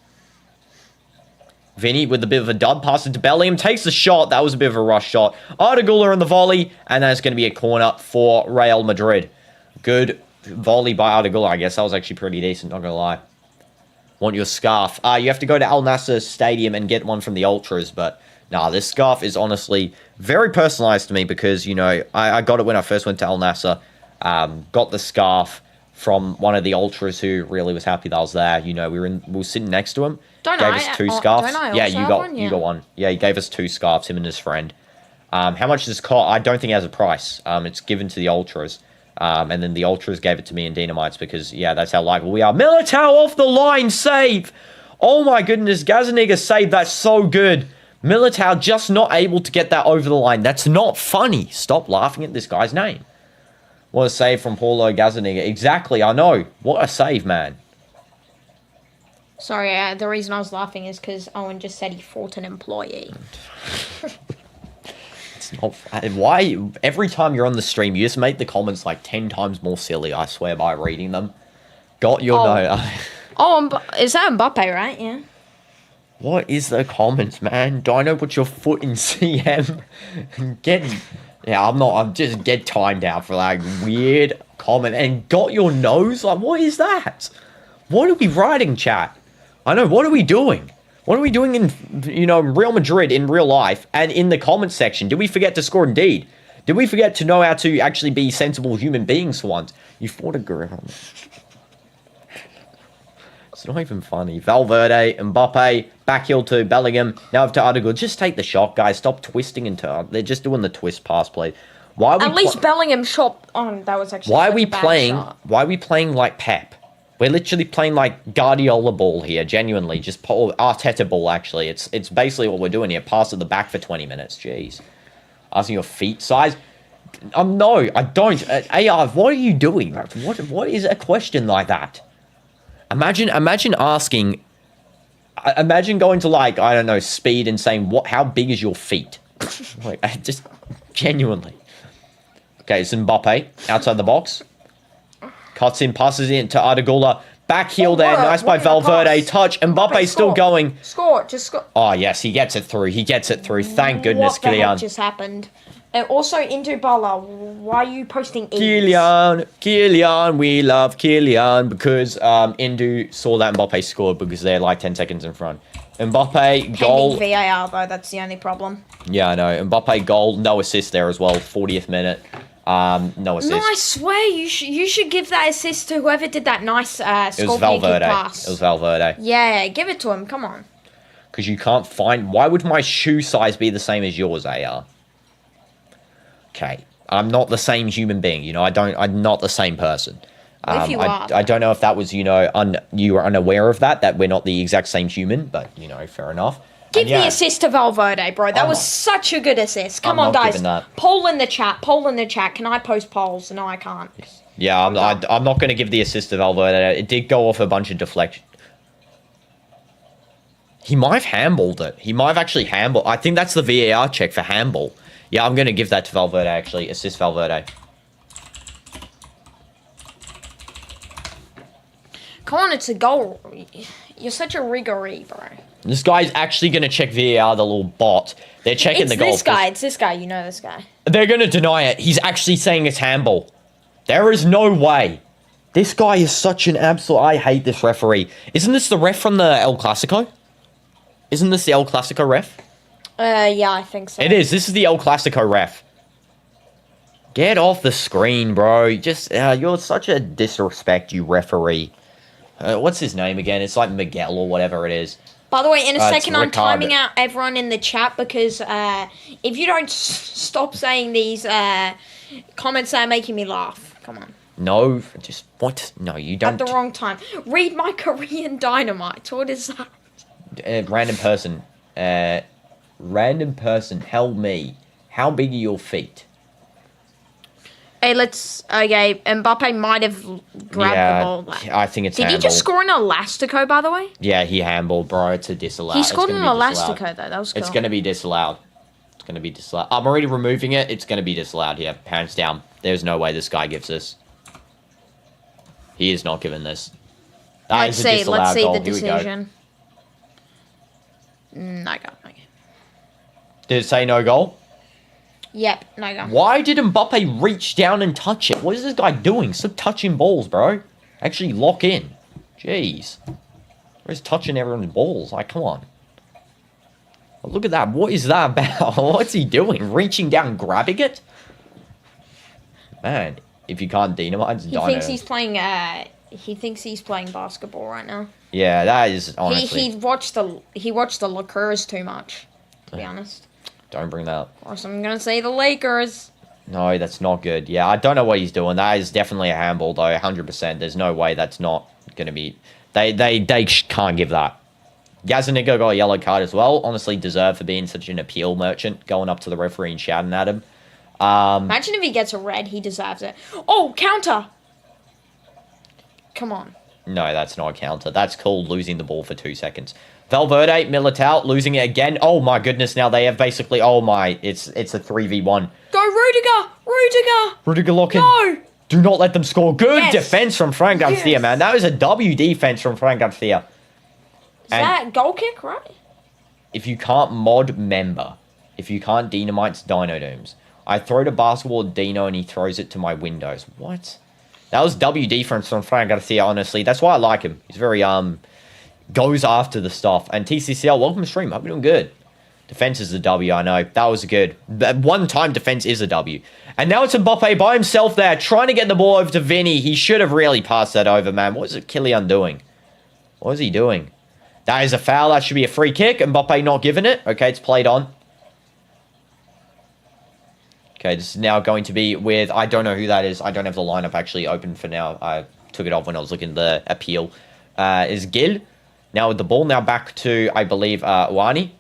Vinny with a bit of a dub. Pass it to Bellingham. Takes the shot. That was a bit of a rush shot. Artigula in the volley. And that's going to be a corner for Real Madrid. Good volley by Artigula, I guess. That was actually pretty decent, not gonna lie. Want your scarf. You have to go to Al Nassr Stadium and get one from the Ultras, but nah, this scarf is honestly very personalized to me because, you know, I got it when I first went to Al Nassr. Got the scarf from one of the Ultras who really was happy that I was there. You know, we were sitting next to him. Gave us two scarves. Yeah, you got one. Yeah, he gave us two scarves, him and his friend. How much does this cost? I don't think it has a price. It's given to the Ultras. And then the Ultras gave it to me and DinoDoomz because, yeah, that's how likable we are. Militao off the line, save! Oh my goodness, Gazaniga saved. That's so good. Militao just not able to get that over the line. That's not funny. Stop laughing at this guy's name. What a save from Paulo Gazaniga. Exactly, I know. What a save, man. Sorry, the reason I was laughing is because Owen just said he fought an employee. It's not. Why? Every time you're on the stream, you just make the comments like 10 times more silly, I swear, by reading them. Got your note. Is that Mbappe, right? Yeah. What is the comments, man? Dino, put your foot in CM. Yeah, I'm just get timed out for like weird comment. And got your nose? Like, what is that? What are we writing, chat? I know, what are we doing? What are we doing in, Real Madrid in real life and in the comments section? Did we forget to score indeed? Did we forget to know how to actually be sensible human beings for once? You fought a gorilla. It's not even funny. Valverde, Mbappe, back heel to Bellingham. Now to Article. Just take the shot, guys. Stop twisting into. They're just doing the twist pass play. Why? At least Bellingham shot on. That was actually. Why are we playing? Why are we playing like Pep? We're literally playing like Guardiola ball here. Genuinely, just Arteta ball. Actually, it's basically what we're doing here. Pass at the back for 20 minutes. Jeez. Asking your feet size. No, I don't. AR, what are you doing? What is a question like that? Imagine asking. Imagine going to like, I don't know, speed and saying, how big is your feet? Like, just genuinely. Okay, it's Mbappe outside the box. Cuts in, passes in to Artigula. Back heel there. Nice by Valverde. Touch. Mbappe's still going. Just score. Oh, yes, he gets it through. Thank goodness, Kylian. Kylian. What just happened? And also, into Bala, why are you posting E's? Kylian, we love Kylian because Indu saw that Mbappe scored because they're like 10 seconds in front. Mbappe, goal. Pending VAR, though, that's the only problem. Yeah, I know. Mbappe, goal, no assist there as well, 40th minute. No assist. No, I swear, you should give that assist to whoever did that nice It was Valverde. pass. It was Valverde. Yeah, give it to him, come on. Because you can't find... Why would my shoe size be the same as yours, AR? Okay, I'm not the same human being, I'm not the same person. If you are. I don't know if that was, you were unaware of that we're not the exact same human, but, fair enough. Give the assist to Valverde, bro. That was such a good assist. Come on, guys. Poll in the chat. Can I post polls? No, I can't. Yeah, I'm not going to give the assist to Valverde. It did go off a bunch of deflection. He might have handballed it. He might have actually handballed. I think that's the VAR check for handball. Yeah, I'm going to give that to Valverde, actually. Assist Valverde. Come on, it's a goal. You're such a riggery, bro. This guy's actually going to check VAR, the little bot. They're checking the goal. It's this guy. You know this guy. They're going to deny it. He's actually saying it's handball. There is no way. This guy is such an absolute... I hate this referee. Isn't this the ref from the El Clasico? Isn't this the El Clasico ref? Yeah, I think so. It is. This is the El Clasico ref. Get off the screen, bro. You're such a disrespect, you referee. What's his name again? It's like Miguel or whatever it is. By the way, in a second, I'm timing out everyone in the chat because if you don't stop saying these comments that are making me laugh. Come on. No, just what? No, you don't. At the wrong time. Read my Korean Dynamite. What is that? Random person. Random person, tell me, how big are your feet? Hey, okay, Mbappe might have grabbed the ball. I think it's Did handball. he just score an Elastico, by the way? Yeah, he handballed, bro. It's a disallowed. He scored an Elastico, though. That was cool. It's going to be disallowed. I'm already removing it. It's going to be disallowed here, hands down. There's no way this guy gives this. He is not giving this. Let's see the decision. No go. Did it say no goal? Yep, no go. Why did Mbappe reach down and touch it? What is this guy doing? Stop touching balls, bro. Actually lock in. Jeez. Where's touching everyone's balls? Like, come on. Oh, look at that. What is that about? What's he doing? Reaching down, grabbing it? Man, if you can't DinoDoomz, He thinks he's playing. He thinks he's playing basketball right now. Yeah, that is honestly. He watched the Lakers too much. To be honest. Don't bring that up. Of course, I'm gonna say the Lakers. No, that's not good. Yeah, I don't know what he's doing. That is definitely a handball, though. 100%. There's no way that's not gonna be. They can't give that. Gazaniga got a yellow card as well. Honestly, deserved for being such an appeal merchant, going up to the referee and shouting at him. Imagine if he gets a red, he deserves it. Oh, counter! Come on. No, that's not a counter. That's called losing the ball for 2 seconds. Valverde, Militao, losing it again. Oh my goodness, now they have basically... Oh my, it's a 3v1. Go Rudiger! Rudiger! Rudiger lock in. No! Do not let them score. Good Yes. defense from Fran Garcia, Yes. man. That was a W defense from Fran Garcia. Is that goal kick, right? If you can't mod member, if you can't Dynamite's DinoDoomz, I throw the basketball at Dino and he throws it to my windows. What? That was W defense from Fran Garcia, honestly. That's why I like him. He's very, goes after the stuff. And TCCL, welcome to stream. Hope you're doing good. Defense is a W, I know. That was good. That one-time defense is a W. And now it's Mbappe by himself there, trying to get the ball over to Vinny. He should have really passed that over, man. What is it Kylian doing? What is he doing? That is a foul. That should be a free kick. Mbappe not giving it. Okay, it's played on. Okay, this is now going to be with... I don't know who that is. I don't have the lineup actually open for now. I took it off when I was looking at the appeal. Is Gil. Now with the ball. Now back to, I believe, Wani.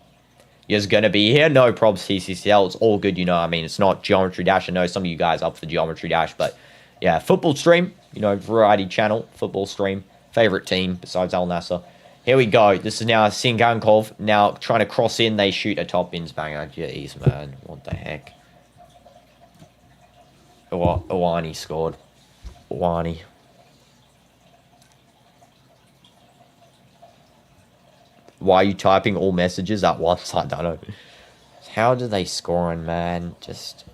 Is going to be here. No probs, TCCL. It's all good, you know. I mean, it's not Geometry Dash. I know some of you guys up for Geometry Dash, but yeah, football stream. You know, variety channel, football stream. Favorite team besides Al Nassr. Here we go. This is now Singankov. Now trying to cross in. They shoot a top bins banger. Jeez, man. What the heck? Awani scored. Awani. Why are you typing all messages at once? I don't know. How do they score, man? Just...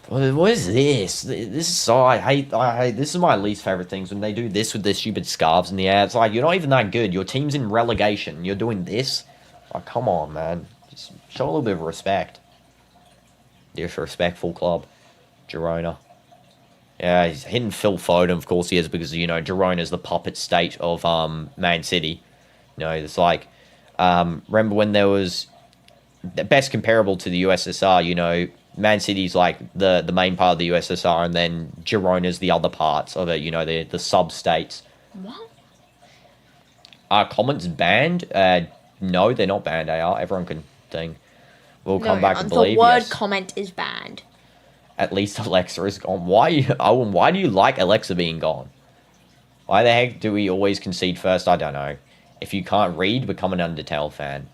What is this? This is so... I hate... This is my least favorite things. When they do this with their stupid scarves in the air. It's like, you're not even that good. Your team's in relegation. You're doing this? Like, come on, man. Just show a little bit of respect. Disrespectful club. Girona. Yeah, he's hitting Phil Foden, of course he is, because, you know, Girona is the puppet state of Man City. You know, it's like, remember when there was the best comparable to the USSR, you know, Man City's like the main part of the USSR, and then Girona's the other parts of it, you know, the sub-states. What? Are comments banned? No, they're not banned, they are. Everyone can think. We'll come back and believe, the word yes. comment is banned. At least Alexa is gone. Owen, why do you like Alexa being gone? Why the heck do we always concede first? I don't know. If you can't read, become an Undertale fan.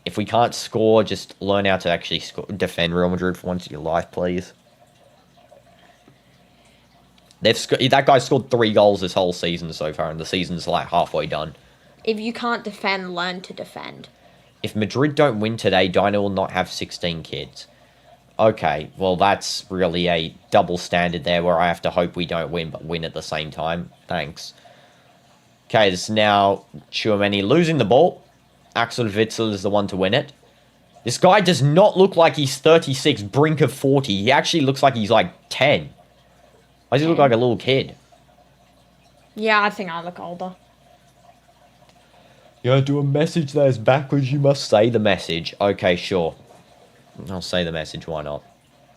If we can't score, just learn how to actually defend Real Madrid for once in your life, please. That guy scored 3 goals this whole season so far, and the season's like halfway done. If you can't defend, learn to defend. If Madrid don't win today, Dino will not have 16 kids. Okay, well, that's really a double standard there where I have to hope we don't win, but win at the same time. Thanks. Okay, this is now Tchouaméni losing the ball. Axel Witsel is the one to win it. This guy does not look like he's 36, brink of 40. He actually looks like he's like 10. Why does he look like a little kid? Yeah, I think I look older. You gotta do a message that is backwards, you must say the message. Okay, sure. I'll say the message, why not?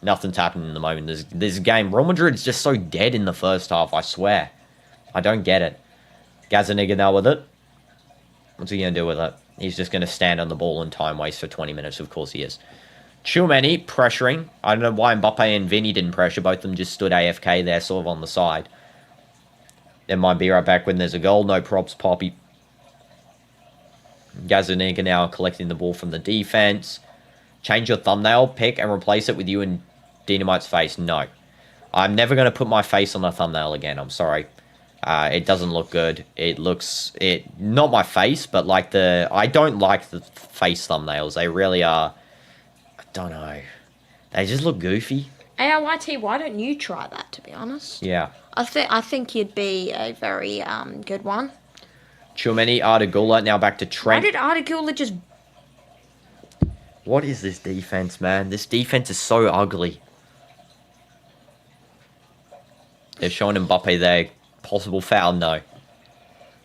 Nothing's happening in the moment. This game, Real Madrid is just so dead in the first half, I swear. I don't get it. Gazaniga now with it. What's he going to do with it? He's just going to stand on the ball and time waste for 20 minutes, of course he is. Tchouaméni pressuring. I don't know why Mbappe and Vinny didn't pressure. Both of them just stood AFK there, sort of on the side. Then might be right back when there's a goal. No props, Poppy. Gazaniga now collecting the ball from the defense. Change your thumbnail pic and replace it with you and Dynamite's face. No. I'm never going to put my face on a thumbnail again. I'm sorry. It doesn't look good. It looks... Not my face, but like I don't like the face thumbnails. They really are... I don't know. They just look goofy. ARYT, why don't you try that, to be honest? Yeah. I think you'd be a very good one. Tchouaméni, Ardagula, now back to Trent. Why did Ardagula just... What is this defense, man? This defense is so ugly. They're showing Mbappe there. Possible foul? No.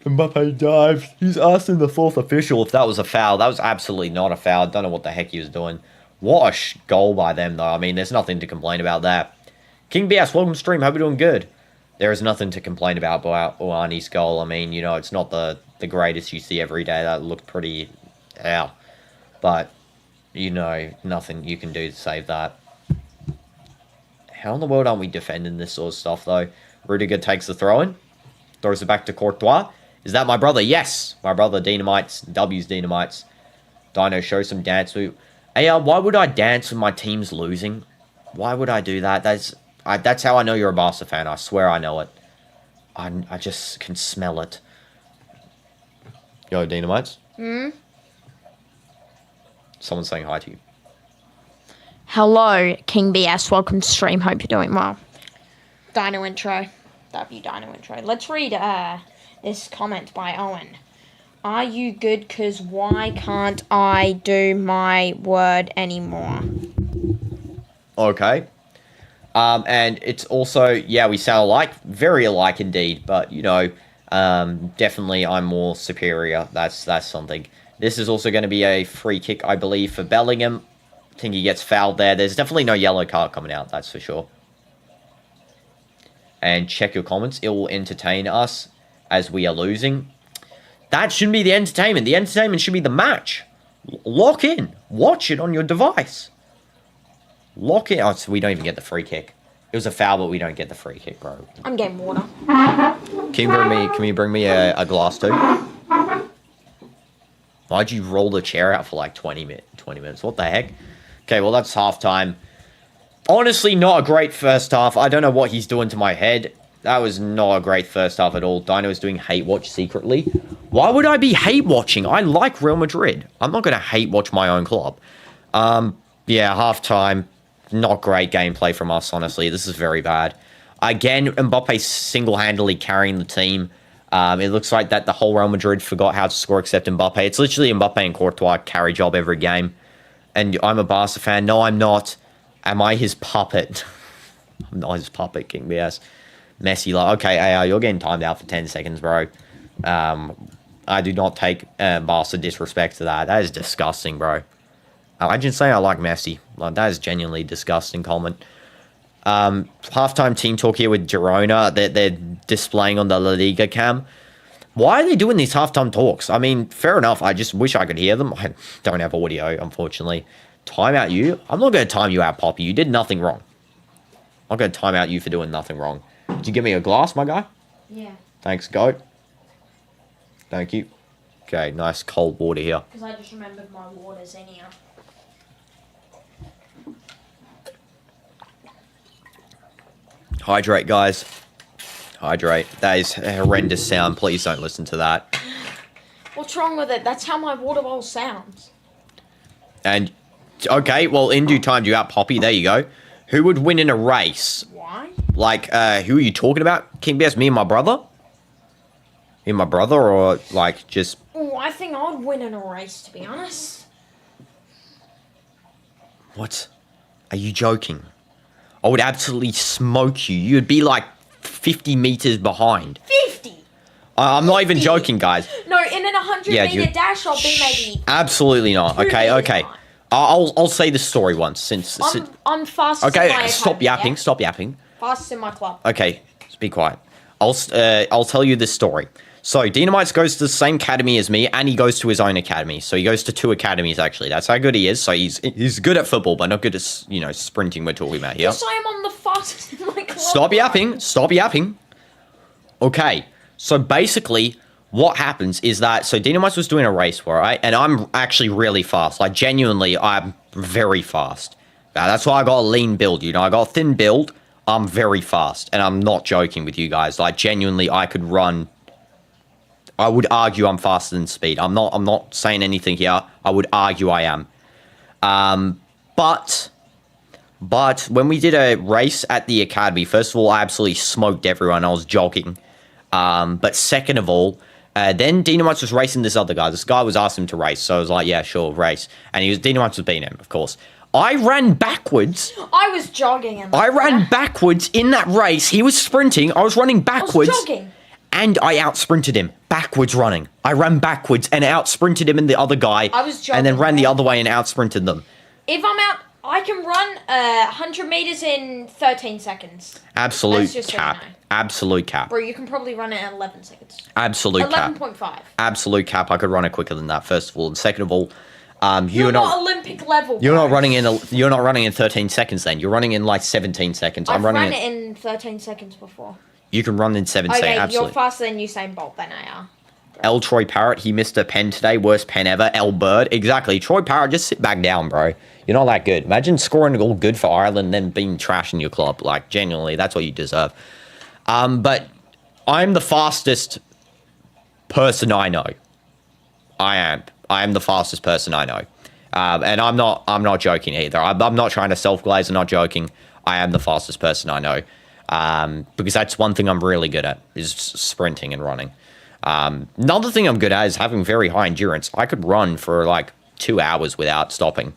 Mbappe dives. He's asking the 4th official if that was a foul. That was absolutely not a foul. Don't know what the heck he was doing. What a goal by them, though. I mean, there's nothing to complain about that. King BS, welcome to stream. Hope you're doing good. There is nothing to complain about Ouani's goal. I mean, you know, it's not the greatest you see every day. That looked pretty... Yeah. But... You know, nothing you can do to save that. How in the world aren't we defending this sort of stuff, though? Rudiger takes the throw-in. Throws it back to Courtois. Is that my brother? Yes. My brother, DinoDoomz. W's DinoDoomz. Dino, show some dance move. Hey, why would I dance when my team's losing? Why would I do that? That's how I know you're a Barca fan. I swear I know it. I just can smell it. Yo, DinoDoomz. Someone's saying hi to you. Hello, King BS. Welcome to stream. Hope you're doing well. Dino intro. W Dino intro. Let's read this comment by Owen. Are you good? Cause why can't I do my word anymore? Okay. And it's also, yeah, we sound alike, very alike indeed, but you know, definitely I'm more superior. That's something. This is also going to be a free kick, I believe, for Bellingham. I think he gets fouled there. There's definitely no yellow card coming out, that's for sure. And check your comments. It will entertain us as we are losing. That shouldn't be the entertainment. The entertainment should be the match. Lock in. Watch it on your device. Lock in. Oh, so we don't even get the free kick. It was a foul, but we don't get the free kick, bro. I'm getting water. Can you bring me a glass too? Why'd you roll the chair out for like 20 minutes? What the heck? Okay, well, that's halftime. Honestly, not a great first half. I don't know what he's doing to my head. That was not a great first half at all. Dino is doing hate watch secretly. Why would I be hate watching? I like Real Madrid. I'm not going to hate watch my own club. Yeah, halftime. Not great gameplay from us, honestly. This is very bad. Again, Mbappe single-handedly carrying the team. It looks like that the whole Real Madrid forgot how to score except Mbappe. It's literally Mbappe and Courtois carry job every game. And I'm a Barca fan. No, I'm not. Am I his puppet? I'm not his puppet, King BS. Messi, like, okay, AR, you're getting timed out for 10 seconds, bro. I do not take Barca disrespect to that. That is disgusting, bro. I just say I like Messi. Like, that is genuinely disgusting comment. Halftime team talk here with Girona. They're displaying on the La Liga cam. Why are they doing these halftime talks? I mean, fair enough. I just wish I could hear them. I don't have audio, unfortunately. Time out you? I'm not going to time you out, Poppy. You did nothing wrong. I'm not going to time out you for doing nothing wrong. Did you give me a glass, my guy? Yeah. Thanks, goat. Thank you. Okay, nice cold water here. Because I just remembered my water's in here. Hydrate, guys. Hydrate. That is a horrendous sound. Please don't listen to that. What's wrong with it? That's how my water bowl sounds. And, okay, well, in due time, you out Poppy. There you go. Who would win in a race? Why? Like, who are you talking about? King BS, me and my brother? Me and my brother, or, like, just... Oh, I think I would win in a race, to be honest. What? Are you joking? I would absolutely smoke you. You'd be, like, 50 meters behind. 50? I'm not even joking, guys. No, in an 100-meter dash, I'll be maybe... Absolutely not. Okay, okay. I'll say the story once, since... I'm fastest in my Okay, stop yapping, yeah? stop yapping. Fastest in my club. Okay, just be quiet. I'll tell you this story. So, DinoDoomz goes to the same academy as me, and he goes to his own academy. So, he goes to 2 academies, actually. That's how good he is. So, he's good at football, but not good at, you know, sprinting we're talking about here. Yes, I am on the fastest in my club. Stop yapping. Stop yapping. Okay. So, basically, what happens is that... So, DinoDoomz was doing a race, right? And I'm actually really fast. Like, genuinely, I'm very fast. Now, that's why I got a lean build, you know? I got a thin build. I'm very fast. And I'm not joking with you guys. Like, genuinely, I could run... I would argue I'm faster than speed. I'm not saying anything here. I would argue I am. But when we did a race at the academy, first of all, I absolutely smoked everyone. I was jogging. But second of all, then DinoDoomz was racing this other guy. This guy was asking him to race. So I was like, yeah, sure, race. And DinoDoomz was beating him, of course. I ran backwards. I was jogging. I ran backwards in that race. He was sprinting. I was running backwards. I was jogging. And I out-sprinted him, backwards running. I ran backwards and out-sprinted him and the other guy. I was jogging. And then ran the other way and out-sprinted them. If I'm out, I can run 100 meters in 13 seconds. Absolute just cap. so you know. Absolute cap. Bro, you can probably run it in 11 seconds. Absolute cap. 11.5. Absolute cap. I could run it quicker than that, first of all. And second of all, You're not Olympic level. You're not running in. You're not running in 13 seconds. Then you're running in like 17 seconds. I've run it in 13 seconds before. You can run in 17. Okay, absolutely. you're faster than Usain Bolt. Then I are. L. Troy Parrott, he missed a pen today. Worst pen ever. L. Bird, exactly. Troy Parrott, just sit back down, bro. You're not that good. Imagine scoring all good for Ireland, then being trash in your club. Like, genuinely, that's what you deserve. But I'm the fastest person I know. I am the fastest person I know. And I'm not joking either. I'm not trying to self-glaze. I'm not joking. I am the fastest person I know. Because that's one thing I'm really good at, is sprinting and running. Another thing I'm good at is having very high endurance. I could run for like 2 hours without stopping.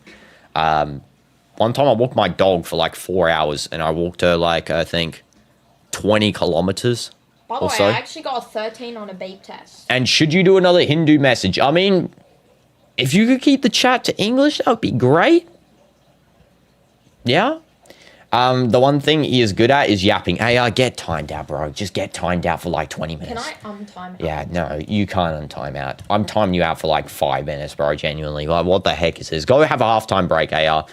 One time I walked my dog for like 4 hours, and I walked her like, I think, 20 kilometers. By the way, I actually got a 13 on a beep test. And should you do another Hindu message? I mean, if you could keep the chat to English, that would be great. Yeah. The one thing he is good at is yapping. Hey, get timed out, bro. Just get timed out for like 20 minutes. Can I untime out? Yeah, no, you can't untime out. I'm timing you out for like 5 minutes, bro, genuinely. Like, what the heck is this? Go have a halftime break, AR.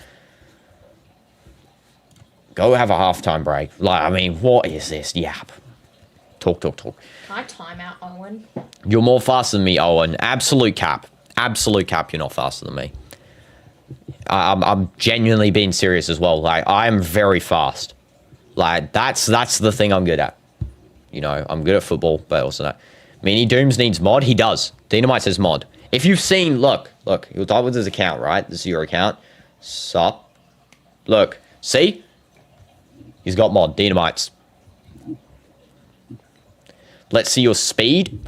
Go have a halftime break. Like, I mean, what is this? Yap. Talk. Can I time out, Owen? You're more faster than me, Owen. Absolute cap. Absolute cap, you're not faster than me. I'm genuinely being serious as well. Like, I am very fast. Like, that's the thing I'm good at. You know, I'm good at football, but also that. DinoDoomz needs mod. He does. DinoDoomz says mod. If you've seen, look, he'll type with his account, right? This is your account. Sup. Look, see? He's got mod. DinoDoomz. Let's see your speed.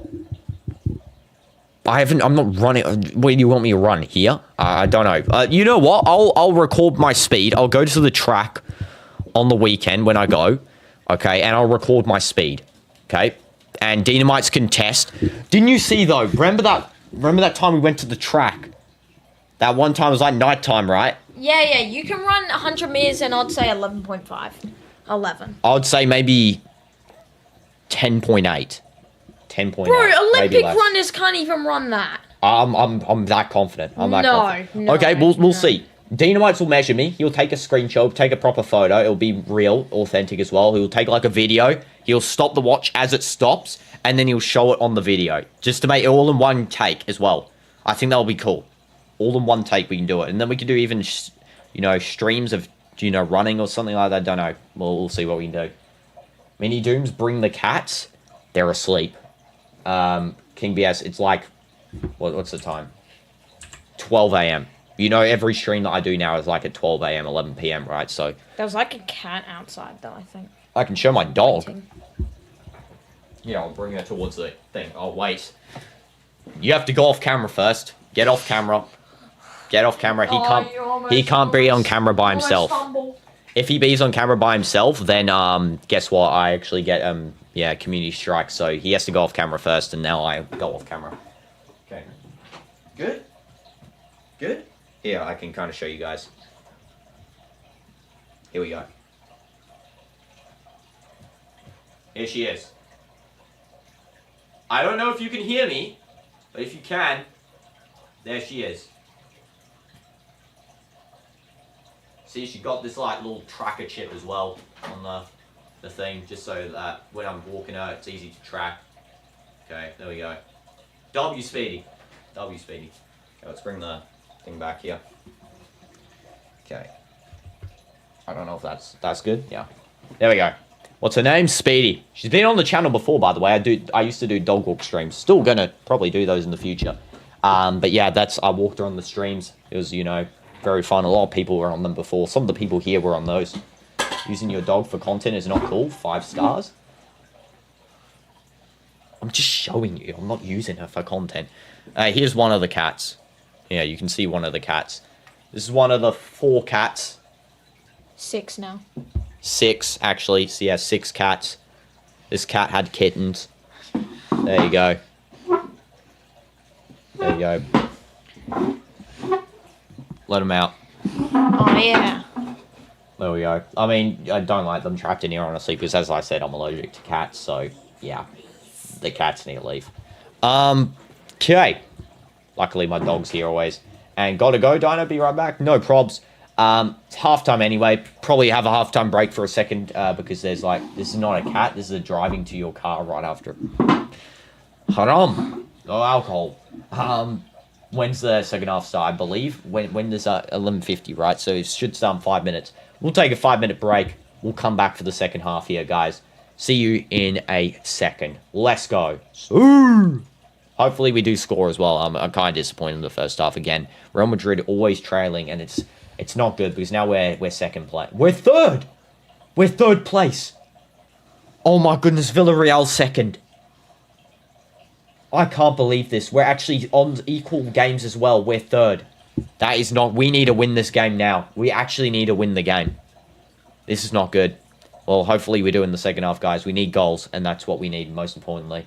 I'm not running. Where do you want me to run? Here? I don't know. You know what? I'll record my speed. I'll go to the track on the weekend when I go. Okay, and I'll record my speed. Okay? And DinoDoomz can test. Didn't you see though? Remember that time we went to the track? That one time was like nighttime, right? Yeah, you can run 100 meters and I'd say 11.5. 11. I'd say maybe 10.8. 10.8. Bro, Olympic runners can't even run that. I'm that confident. I'm that confident. No. Okay, we'll see. DinoDoomz will measure me. He'll take a screenshot, take a proper photo. It'll be real, authentic as well. He'll take like a video. He'll stop the watch as it stops, and then he'll show it on the video, just to make it all in one take as well. I think that'll be cool. All in one take, we can do it, and then we can do even, streams of running or something like that. Don't know. We'll see what we can do. DinoDoomz, bring the cats. They're asleep. King BS, it's like, what's the time? 12 a.m. Every stream that I do now is like at 12 a.m., 11 p.m., right? So there's like a cat outside, though, I think. I can show my dog. Waiting. Yeah, I'll bring her towards the thing. Oh, wait. You have to go off camera first. Get off camera. Get off camera. He can't be on camera by himself. If he bees on camera by himself, then guess what? I actually get community strike. So he has to go off camera first, and now I go off camera. Okay. Good. Good. Here, I can kind of show you guys. Here we go. Here she is. I don't know if you can hear me, but if you can, there she is. See, she got this like little tracker chip as well on the thing, just so that when I'm walking her, it's easy to track. Okay, there we go. W Speedy. W Speedy. Okay, let's bring the thing back here. Okay. I don't know if that's good. Yeah. There we go. What's her name? Speedy. She's been on the channel before, by the way. I used to do dog walk streams. Still gonna probably do those in the future. But yeah, I walked her on the streams. It was, very fun. A lot of people were on them before. Some of the people here were on those. Using your dog for content is not cool. 5 stars. I'm just showing you. I'm not using her for content. Here's one of the cats. Yeah, you can see one of the cats. This is one of the 4 cats. 6 now. 6, actually. So yeah, 6 cats. This cat had kittens. There you go. There you go. Let them out. Oh, yeah. There we go. I mean, I don't like them trapped in here, honestly, because as I said, I'm allergic to cats, so, yeah. The cats need to leave. Okay. Luckily, my dog's here always. And gotta go, Dino. Be right back. No probs. It's halftime anyway. Probably have a halftime break for a second because there's like, this is not a cat. This is a driving to your car right after. Haram. No alcohol. When's the second half start? I believe when there's 11:50, right? So it should start in 5 minutes. We'll take a 5-minute break. We'll come back for the second half here, guys. See you in a second. Let's go. So, hopefully we do score as well. I'm kind of disappointed in the first half again. Real Madrid always trailing, and it's not good because now we're second place. We're third. We're third place. Oh my goodness, Villarreal second. I can't believe this. We're actually on equal games as well. We're third. That is not... We need to win this game now. We actually need to win the game. This is not good. Well, hopefully we do in the second half, guys. We need goals, and that's what we need most importantly.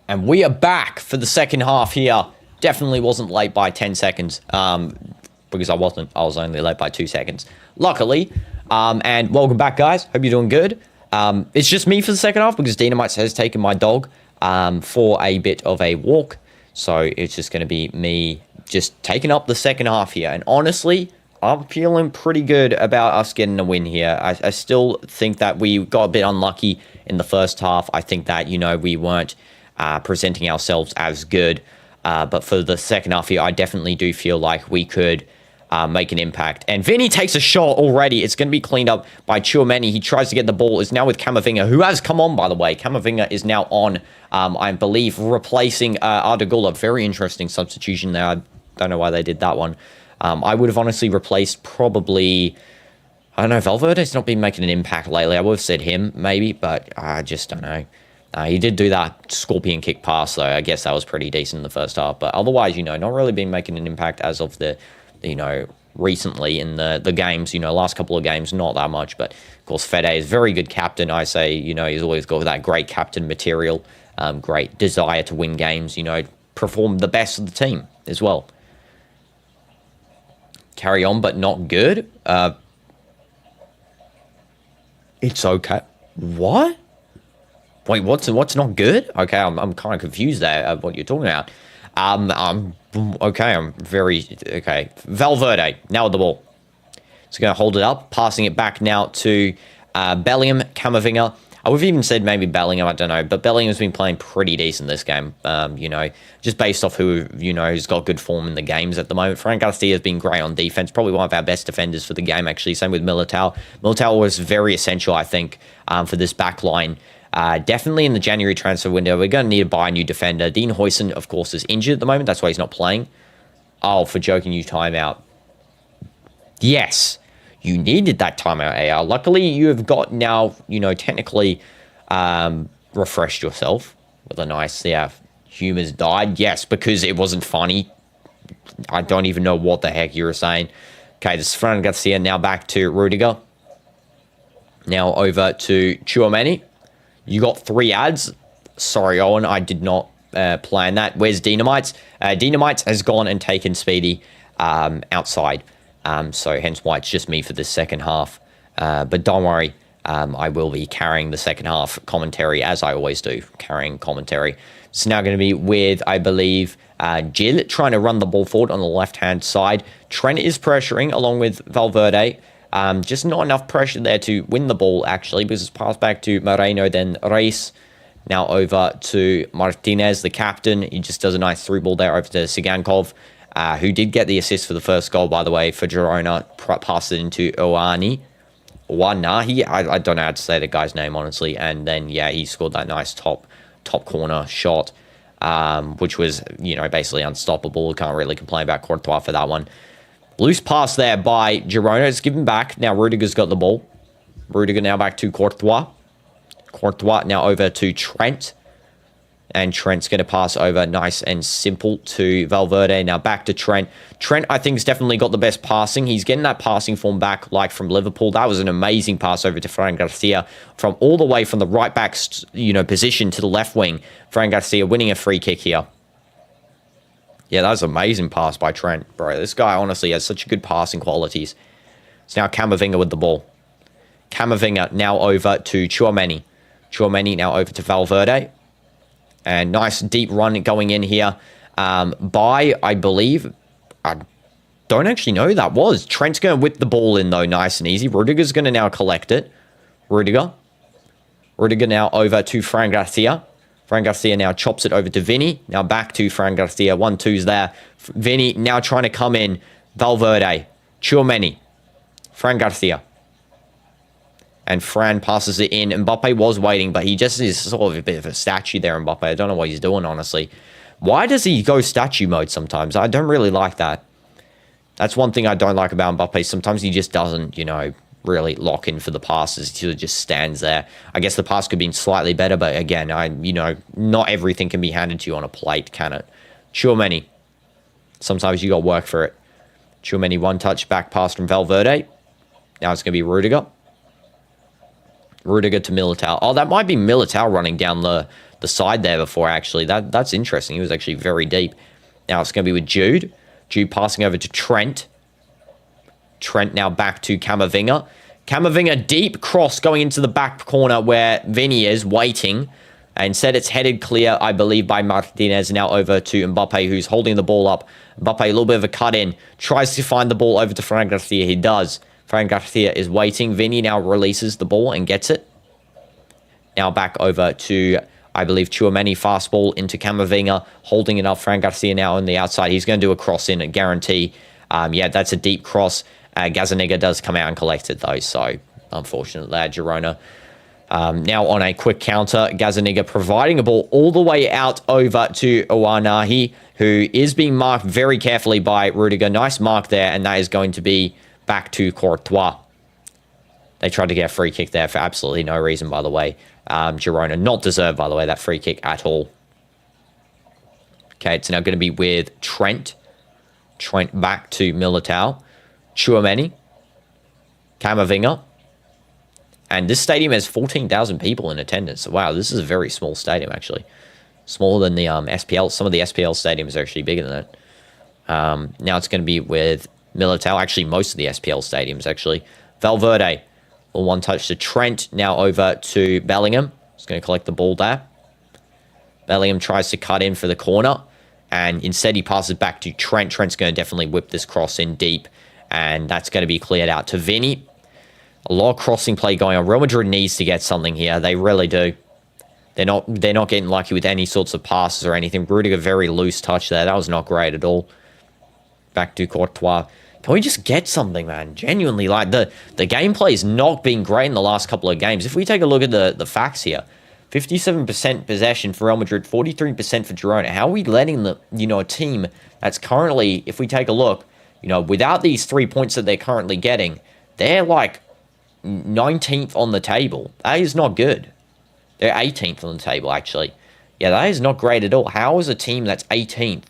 And we are back for the second half here. Definitely wasn't late by 10 seconds. Because I wasn't. I was only late by 2 seconds. Luckily. And welcome back, guys. Hope you're doing good. It's just me for the second half because DinoDoomz has taken my dog for a bit of a walk. So it's just going to be me just taking up the second half here. And honestly, I'm feeling pretty good about us getting a win here. I still think that we got a bit unlucky in the first half. I think that, you know, we weren't presenting ourselves as good. But for the second half here, I definitely do feel like we could make an impact. And Vinny takes a shot already. It's going to be cleaned up by Tchouaméni. He tries to get the ball. Is now with Camavinga, who has come on, by the way. Camavinga is now on, I believe, replacing Ardagula. Very interesting substitution there. I don't know why they did that one. I would have honestly replaced probably... I don't know, Valverde's not been making an impact lately. I would have said him, maybe, but I just don't know. He did do that scorpion kick pass, though. I guess that was pretty decent in the first half. But otherwise, you know, not really been making an impact as of the, you know, recently in the games. You know, last couple of games, not that much. But, of course, Fede is very good captain. I say, you know, he's always got that great captain material, great desire to win games, you know, perform the best of the team as well. Carry on, but not good. It's okay. What? Wait, what's not good? Okay, I'm kind of confused there of what you're talking about. Okay, okay. Valverde, now with the ball. He's going to hold it up, passing it back now to Bellingham, Camavinga. I would have even said maybe Bellingham, I don't know. But Bellingham's been playing pretty decent this game, you know, just based off who, you know, has got good form in the games at the moment. Fran Garcia has been great on defense, probably one of our best defenders for the game, actually. Same with Militao. Militao was very essential, I think, for this back line. Definitely in the January transfer window, we're going to need to buy a new defender. Dean Huijsen, of course, is injured at the moment. That's why he's not playing. Oh, for joking, you timeout. Yes. You needed that timeout, AR. Luckily, you have got now, you know, technically refreshed yourself with a nice, yeah, humors died. Yes, because it wasn't funny. I don't even know what the heck you were saying. Okay, this is Fran Garcia, now back to Rudiger. Now over to Tchouaméni. You got 3 ads. Sorry, Owen, I did not plan that. Where's DinoDoomz? DinoDoomz has gone and taken Speedy outside. So hence why it's just me for this second half. But don't worry, I will be carrying the second half commentary, as I always do, carrying commentary. It's now going to be with, I believe, Gil trying to run the ball forward on the left-hand side. Trent is pressuring along with Valverde. Just not enough pressure there to win the ball, actually, because it's passed back to Moreno, then Reis. Now over to Martinez, the captain. He just does a nice through ball there over to Sigankov. Who did get the assist for the first goal, by the way, for Girona. Passed it into Ioani. I don't know how to say the guy's name, honestly. And then, yeah, he scored that nice top corner shot, which was, you know, basically unstoppable. Can't really complain about Courtois for that one. Loose pass there by Girona. It's given back. Now Rudiger's got the ball. Rudiger now back to Courtois. Courtois now over to Trent. And Trent's going to pass over nice and simple to Valverde. Now back to Trent. Trent, I think, has definitely got the best passing. He's getting that passing form back, like from Liverpool. That was an amazing pass over to Fran Garcia from all the way from the right back, you know, position to the left wing. Fran Garcia winning a free kick here. Yeah, that was an amazing pass by Trent, bro. This guy honestly has such good passing qualities. It's now Camavinga with the ball. Camavinga now over to Tchouaméni. Tchouaméni now over to Valverde. And nice deep run going in here by, I believe, I don't actually know who that was. Trent's going to whip the ball in, though, nice and easy. Rudiger's going to now collect it. Rudiger now over to Fran Garcia. Fran Garcia now chops it over to Vinny. Now back to Fran Garcia. 1-2's there. Vinny now trying to come in. Valverde. Tchouaméni. Fran Garcia. And Fran passes it in. Mbappe was waiting, but he just is sort of a bit of a statue there, Mbappe. I don't know what he's doing, honestly. Why does he go statue mode sometimes? I don't really like that. That's one thing I don't like about Mbappe. Sometimes he just doesn't, you know, really lock in for the passes. He just stands there. I guess the pass could be slightly better, but again, you know, not everything can be handed to you on a plate, can it? Tchouaméni. Sometimes you got to work for it. Tchouaméni, one touch back pass from Valverde. Now it's going to be Rudiger. Rudiger to Militao. Oh, that might be Militao running down the the side there before, actually. That's interesting. He was actually very deep. Now it's going to be with Jude. Jude passing over to Trent. Trent now back to Camavinga. Camavinga, deep cross going into the back corner where Vinny is waiting. Instead, it's headed clear, I believe, by Martinez. Now over to Mbappe, who's holding the ball up. Mbappe, a little bit of a cut in. Tries to find the ball over to Fran Garcia. He does. Fran Garcia is waiting. Vinny now releases the ball and gets it. Now back over to, I believe, Tchouaméni. Fast ball into Camavinga. Holding it up. Fran Garcia now on the outside. He's going to do a cross in, a guarantee. Yeah, that's a deep cross. Gazzaniga does come out and collect it, though. So, unfortunately, Girona. Now on a quick counter, Gazzaniga providing a ball all the way out over to Owanahi, who is being marked very carefully by Rudiger. Nice mark there, and that is going to be back to Courtois. They tried to get a free kick there for absolutely no reason, by the way. Girona, not deserved, by the way, that free kick at all. Okay, it's now going to be with Trent. Trent back to Militao. Tchouaméni. Camavinga. And this stadium has 14,000 people in attendance. Wow, this is a very small stadium, actually. Smaller than the SPL. Some of the SPL stadiums are actually bigger than that. Now it's going to be with Militao. Actually, most of the SPL stadiums, actually. Valverde. One touch to Trent. Now over to Bellingham. He's going to collect the ball there. Bellingham tries to cut in for the corner. And instead he passes back to Trent. Trent's going to definitely whip this cross in deep. And that's going to be cleared out to Vinny. A lot of crossing play going on. Real Madrid needs to get something here. They really do. They're not getting lucky with any sorts of passes or anything. Rudiger, very loose touch there. That was not great at all. Back to Courtois. Can we just get something, man? Genuinely, like, the gameplay's not been great in the last couple of games. If we take a look at the facts here, 57% possession for Real Madrid, 43% for Girona. How are we letting a team that's currently, if we take a look, without these 3 points that they're currently getting, they're like 19th on the table. That is not good. They're 18th on the table, actually. Yeah, that is not great at all. How is a team that's 18th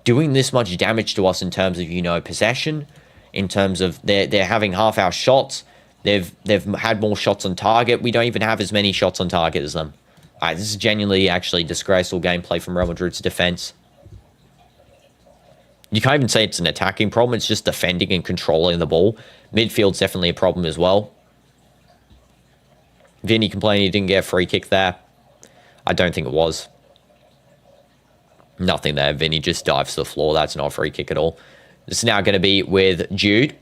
doing this much damage to us in terms of, possession, in terms of they're having half-hour shots, they've had more shots on target. We don't even have as many shots on target as them. This is genuinely actually disgraceful gameplay from Real Madrid's defense. You can't even say it's an attacking problem. It's just defending and controlling the ball. Midfield's definitely a problem as well. Vinny complaining he didn't get a free kick there. I don't think it was. Nothing there. Vinny just dives to the floor. That's not a free kick at all. This is now going to be with Jude.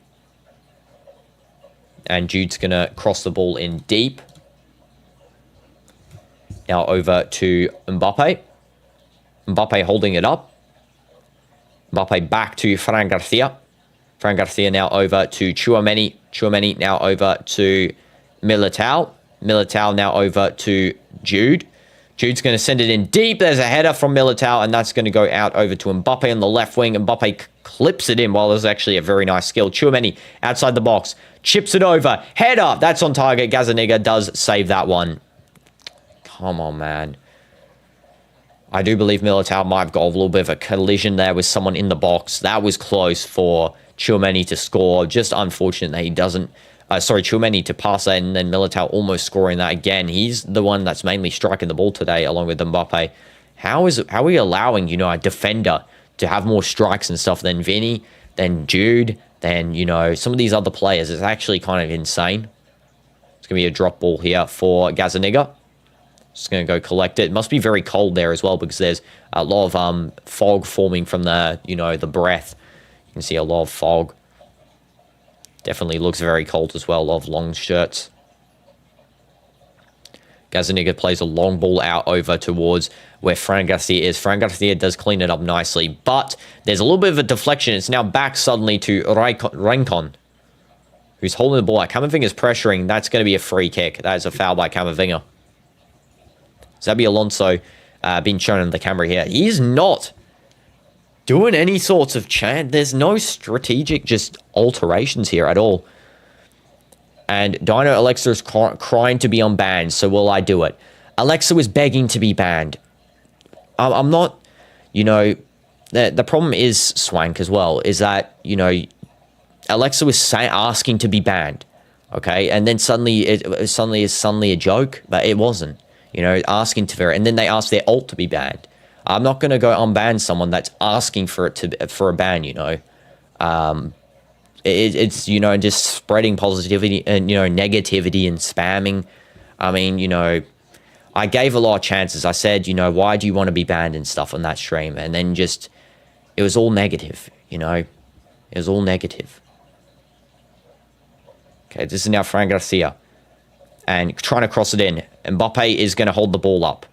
And Jude's going to cross the ball in deep. Now over to Mbappe. Mbappe holding it up. Mbappe back to Fran Garcia. Fran Garcia now over to Tchouaméni. Tchouaméni now over to Militao. Militao now over to Jude. Jude's going to send it in deep. There's a header from Militao, and that's going to go out over to Mbappe on the left wing. Mbappe clips it in. Well, there's actually a very nice skill. Tchouaméni outside the box. Chips it over. Header. That's on target. Gazzaniga does save that one. Come on, man. I do believe Militao might have got a little bit of a collision there with someone in the box. That was close for Tchouaméni to score. Just unfortunate that he doesn't... Tchouaméni to pass that, and then Militao almost scoring that again. He's the one that's mainly striking the ball today, along with Mbappe. How are we allowing, a defender to have more strikes and stuff than Vinny, than Jude, than, some of these other players? It's actually kind of insane. It's going to be a drop ball here for Gazzaniga. Just going to go collect it. It must be very cold there as well, because there's a lot of fog forming from the, the breath. You can see a lot of fog. Definitely looks very cold as well. A lot of long shirts. Gazzaniga plays a long ball out over towards where Fran Garcia is. Fran Garcia does clean it up nicely, but there's a little bit of a deflection. It's now back suddenly to Rincon, who's holding the ball out. Camavinga's pressuring. That's going to be a free kick. That is a foul by Camavinga. Xabi Alonso being shown on the camera here. He's not doing any sorts of chant. There's no strategic just alterations here at all. And Dino Alexa is crying to be unbanned, so will I do it? Alexa was begging to be banned. I'm not, the problem is, Swank, as well, is that, Alexa was asking to be banned, okay? And then suddenly is a joke, but it wasn't. You know, asking to and then they ask their alt to be banned. I'm not going to go unban someone that's asking for a ban, you know. It's, you know, just spreading positivity and, you know, negativity and spamming. I mean, you know, I gave a lot of chances. I said, you know, why do you want to be banned and stuff on that stream? And then just, it was all negative, you know. It was all negative. Okay, this is now Fran Garcia. And trying to cross it in. Mbappe is going to hold the ball up.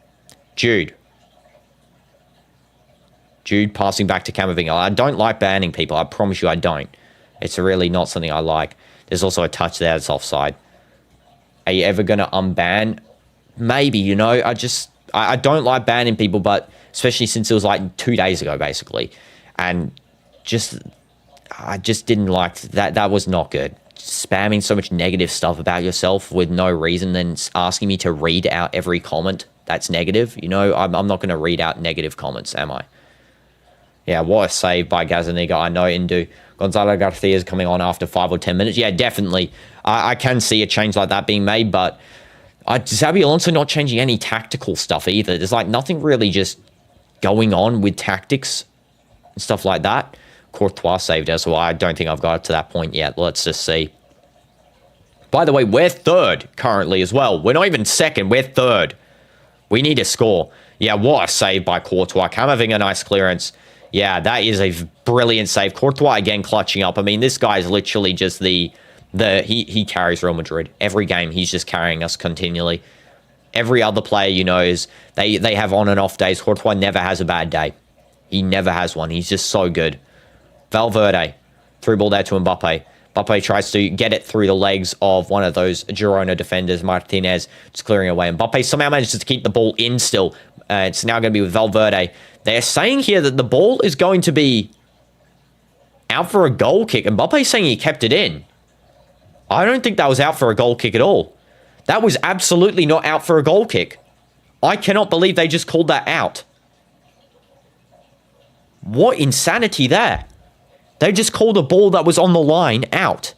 Jude passing back to Camavinga. I don't like banning people. I promise you I don't. It's really not something I like. There's also a touch there that's offside. Are you ever going to unban? Maybe, you know. I don't like banning people, but especially since it was like 2 days ago, basically. And I just didn't like that. That was not good. Spamming so much negative stuff about yourself with no reason, then asking me to read out every comment that's negative. You know, I'm not going to read out negative comments, am I? Yeah, what a save by Gazzaniga. I know Indu. Gonzalo Garcia is coming on after 5 or 10 minutes. Yeah, definitely. I can see a change like that being made, but Xabi Alonso not changing any tactical stuff either. There's like nothing really just going on with tactics and stuff like that. Courtois saved as well. I don't think I've got it to that point yet. Let's just see. By the way, we're third currently as well. We're not even second. We're third. We need to score. Yeah, what a save by Courtois. Camavinga, nice clearance. Yeah, that is a brilliant save. Courtois again clutching up. I mean, this guy is literally just he carries Real Madrid. Every game, he's just carrying us continually. Every other player, you know, they have on and off days. Courtois never has a bad day. He never has one. He's just so good. Valverde, through ball there to Mbappe. Mbappe tries to get it through the legs of one of those Girona defenders, Martinez, just clearing away. Mbappe somehow manages to keep the ball in still. It's now going to be with Valverde. They're saying here that the ball is going to be out for a goal kick. Mbappe's saying he kept it in. I don't think that was out for a goal kick at all. That was absolutely not out for a goal kick. I cannot believe they just called that out. What insanity there. They just called a ball that was on the line out.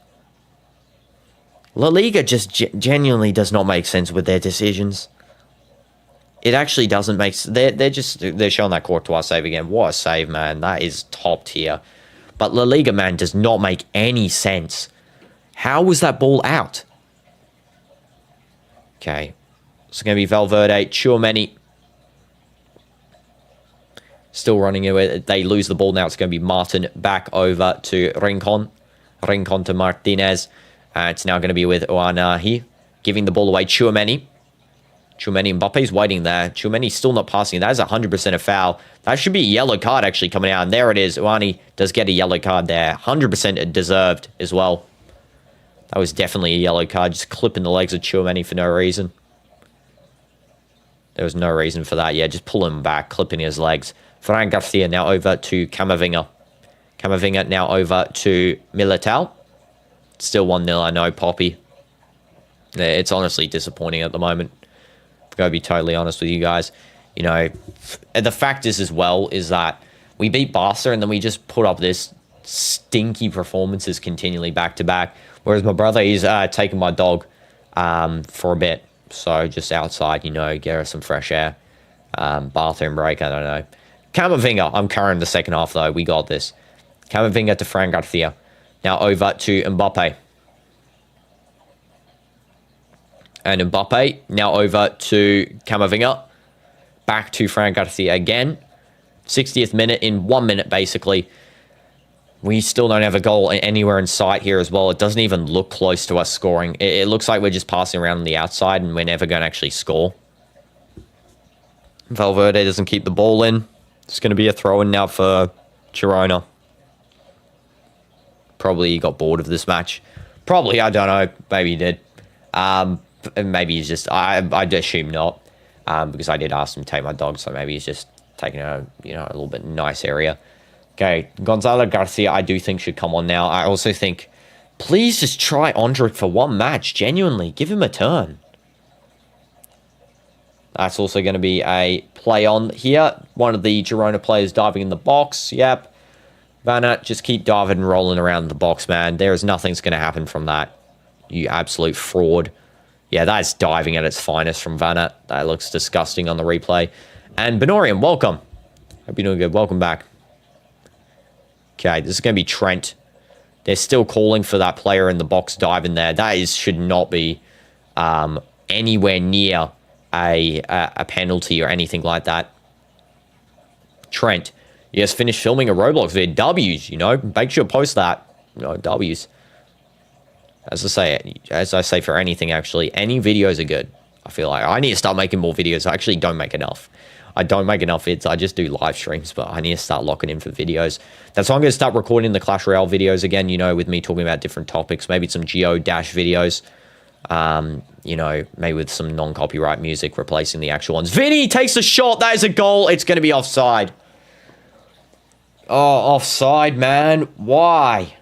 La Liga just genuinely does not make sense with their decisions. It actually doesn't make sense. They're showing that Courtois save again. What a save, man. That is top tier. But La Liga, man, does not make any sense. How was that ball out? Okay. It's going to be Valverde. Tchouaméni. Still running it. They lose the ball now. It's going to be Martin back over to Rincon. Rincon to Martinez. It's now going to be with Ouanahi. Giving the ball away. Tchouaméni. Tchouaméni. Mbappe's waiting there. Tchouaméni's still not passing. That is 100% a foul. That should be a yellow card actually coming out. And there it is. Ouanahi does get a yellow card there. 100% deserved as well. That was definitely a yellow card. Just clipping the legs of Tchouaméni for no reason. There was no reason for that. Yeah, just pulling him back. Clipping his legs. Fran Garcia now over to Camavinga. Camavinga now over to Militao. Still 1-0, I know, Poppy. It's honestly disappointing at the moment. I've got to be totally honest with you guys. You know, the fact is as well is that we beat Barca and then we just put up this stinky performances continually back to back. Whereas my brother, he's taking my dog for a bit. So just outside, you know, get her some fresh air. Bathroom break, I don't know. Camavinga, I'm carrying the second half though. We got this. Camavinga to Fran Garcia. Now over to Mbappe. And Mbappe now over to Camavinga. Back to Fran Garcia again. 60th minute in 1 minute basically. We still don't have a goal anywhere in sight here as well. It doesn't even look close to us scoring. It looks like we're just passing around on the outside and we're never going to actually score. Valverde doesn't keep the ball in. It's going to be a throw-in now for Girona. Probably he got bored of this match. Probably, I don't know. Maybe he did. Maybe he's just... I assume not. Because I did ask him to take my dog, so maybe he's just taking a little bit nice area. Okay, Gonzalo Garcia, I do think should come on now. I also think, please just try Ondrick for one match. Genuinely, give him a turn. That's also going to be a play on here. One of the Girona players diving in the box. Yep. Vanna, just keep diving and rolling around the box, man. There is nothing's going to happen from that. You absolute fraud. Yeah, that's diving at its finest from Vanat. That looks disgusting on the replay. And Benorian, welcome. Hope you're doing good. Welcome back. Okay, this is going to be Trent. They're still calling for that player in the box dive in there. That should not be anywhere near a penalty or anything like that. Trent, you just finished filming a Roblox video. W's, you know, make sure to post that. You know, W's. As I say for anything, actually, any videos are good. I feel like I need to start making more videos. I actually don't make enough. I don't make enough vids. I just do live streams, but I need to start locking in for videos. That's why I'm going to start recording the Clash Royale videos again, you know, with me talking about different topics, maybe some Geo-Dash videos, you know, maybe with some non-copyright music replacing the actual ones. Vinny takes a shot. That is a goal. It's going to be offside. Oh, offside, man. Why?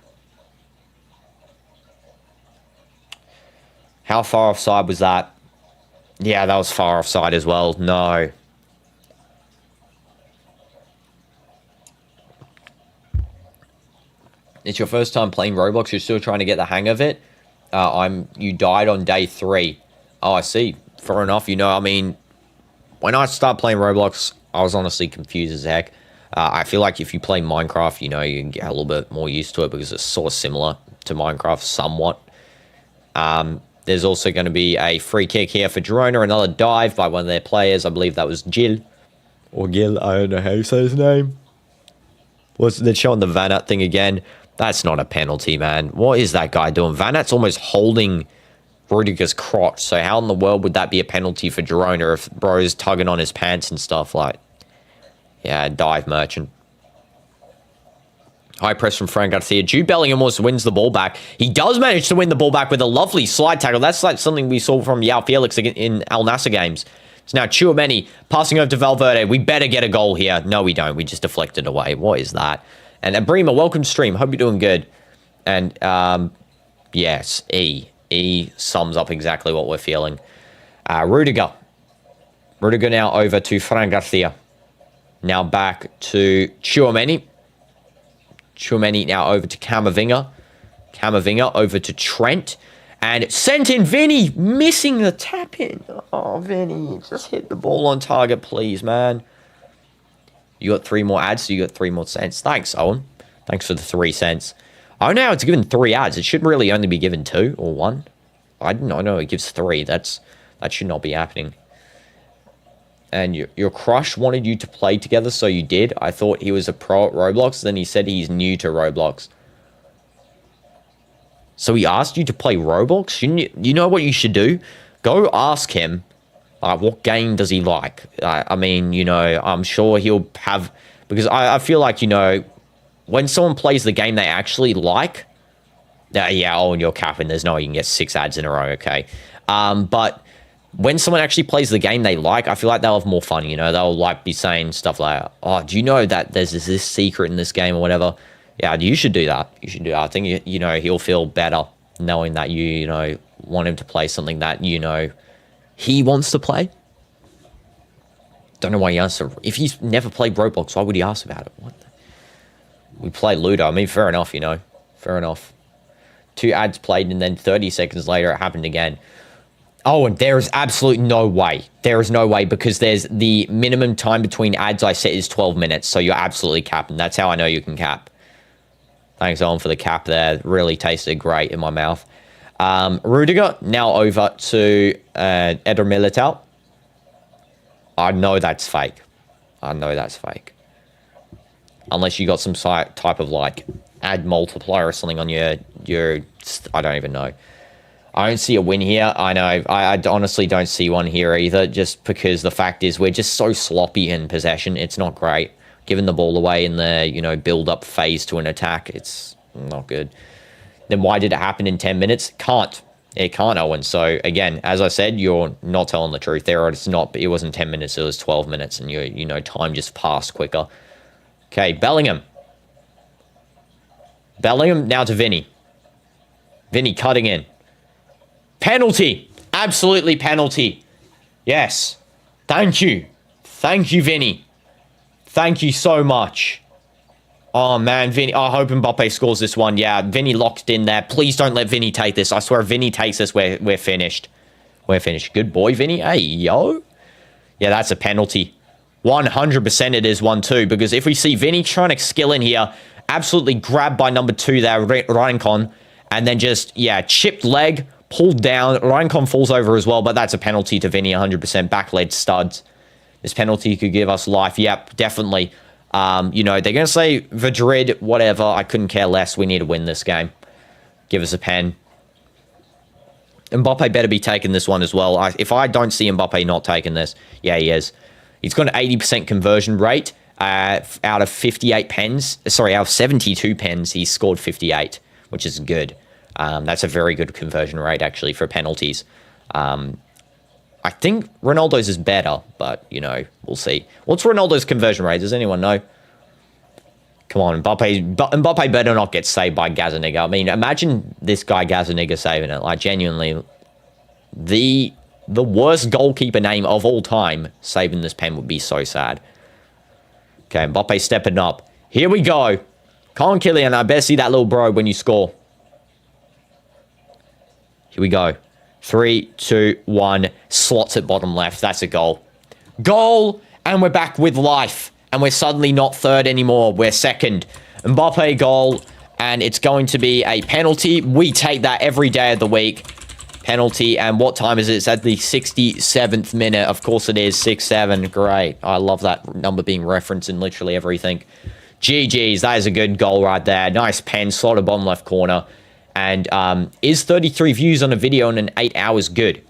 How far offside was that? Yeah, that was far offside as well. No. It's your first time playing Roblox. You're still trying to get the hang of it. You died on day 3. Oh, I see. Fair enough. You know, I mean, when I started playing Roblox, I was honestly confused as heck. I feel like if you play Minecraft, you know, you can get a little bit more used to it because it's sort of similar to Minecraft somewhat. There's also going to be a free kick here for Girona. Another dive by one of their players. I believe that was Gil. Or Gil. I don't know how you say his name. They're showing the Vanat thing again. That's not a penalty, man. What is that guy doing? Vanat's almost holding Rudiger's crotch. So how in the world would that be a penalty for Girona if bro's tugging on his pants and stuff? Like, yeah, dive merchant. High press from Fran Garcia. Jude Bellingham almost wins the ball back. He does manage to win the ball back with a lovely slide tackle. That's like something we saw from Yao Felix in Al Nassr games. It's now Chouameni passing over to Valverde. We better get a goal here. No, we don't. We just deflected away. What is that? And Abrima, welcome to stream. Hope you're doing good. And, yes, E. E sums up exactly what we're feeling. Rudiger. Rudiger now over to Fran Garcia. Now back to Chouameni. Chouameni now over to Camavinga. Camavinga over to Trent. And sent in Vinny, missing the tap in. Oh, Vinny, just hit the ball on target, please, man. You got 3 more ads, so you got 3 more cents. Thanks, Owen. Thanks for the 3 cents. Oh, now it's given 3 ads. It should really only be given 2 or 1. I didn't know it gives 3. That should not be happening. And your crush wanted you to play together, so you did. I thought he was a pro at Roblox. Then he said he's new to Roblox. So he asked you to play Roblox? Shouldn't you know what you should do? Go ask him, what game does he like? I mean, you know, I'm sure he'll have... Because I feel like, you know, when someone plays the game they actually like... yeah, oh, and you're capping. There's no way you can get 6 ads in a row, okay? But when someone actually plays the game they like, I feel like they'll have more fun, you know? They'll, like, be saying stuff like, oh, do you know that there's this secret in this game or whatever? Yeah, you should do that. You should do that. I think, you know, he'll feel better knowing that you know, want him to play something that, you know, he wants to play. Don't know why he asked. If he's never played Roblox, why would he ask about it? What? We play Ludo. I mean, fair enough, you know. Fair enough. 2 ads played, and then 30 seconds later, it happened again. Oh, and there is absolutely no way. There is no way, because there's the minimum time between ads I set is 12 minutes, so you're absolutely capping. That's how I know you can cap. Thanks, Owen, for the cap there. Really tasted great in my mouth. Rudiger, now over to Eder Militao. I know that's fake. I know that's fake. Unless you got some type of, like, ad multiplier or something on your... I don't even know. I don't see a win here. I know. I honestly don't see one here either, just because the fact is we're just so sloppy in possession. It's not great. Giving the ball away in the, you know, build-up phase to an attack, it's not good. Then why did it happen in 10 minutes? Can't. It can't, Owen. So, again, as I said, you're not telling the truth there. It wasn't 10 minutes, it was 12 minutes, and, you know, time just passed quicker. Okay, Bellingham. Bellingham now to Vinny. Vinny cutting in. Penalty. Absolutely penalty. Yes. Thank you. Thank you, Vinny. Thank you so much. Oh, man, Vinny. I hope Mbappe scores this one. Yeah, Vinny locked in there. Please don't let Vinny take this. I swear if Vinny takes this, we're finished. We're finished. Good boy, Vinny. Hey, yo. Yeah, that's a penalty. 100% it is 1-2, because if we see Vinny trying to skill in here, absolutely grabbed by number 2 there, Reincon, and then just, yeah, chipped leg, pulled down. Reincon falls over as well, but that's a penalty to Vinny, 100%. Back leg studs. This penalty could give us life. Yep, definitely. You know, they're going to say Madrid, whatever. I couldn't care less. We need to win this game. Give us a pen. Mbappe better be taking this one as well. If I don't see Mbappe not taking this, yeah, he is. He's got an 80% conversion rate out of 58 pens. Sorry, out of 72 pens, he's scored 58, which is good. That's a very good conversion rate, actually, for penalties. I think Ronaldo's is better, but, you know, we'll see. What's Ronaldo's conversion rate? Does anyone know? Come on, Mbappe better not get saved by Gazzaniga. I mean, imagine this guy Gazzaniga saving it. Like, genuinely, the worst goalkeeper name of all time saving this pen would be so sad. Okay, Mbappe stepping up. Here we go. Come on, Kylian. I better see that little bro when you score. Here we go. 3, 2, 1. Slots at bottom left. That's a goal. Goal! And we're back with life. And we're suddenly not third anymore. We're second. Mbappe goal. And it's going to be a penalty. We take that every day of the week. Penalty. And what time is it? It's at the 67th minute. Of course it is. 6-7. Great. I love that number being referenced in literally everything. GG's. That is a good goal right there. Nice pen. Slotted bottom left corner. And is 33 views on a video in 8 hours good?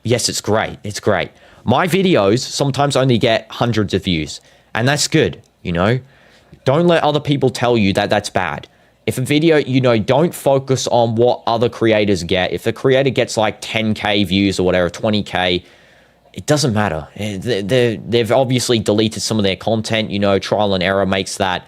Yes, it's great. It's great. My videos sometimes only get hundreds of views. And that's good, you know? Don't let other people tell you that that's bad. If a video, you know, don't focus on what other creators get. If a creator gets like 10K views or whatever, 20K, it doesn't matter. They've obviously deleted some of their content. You know, trial and error makes that...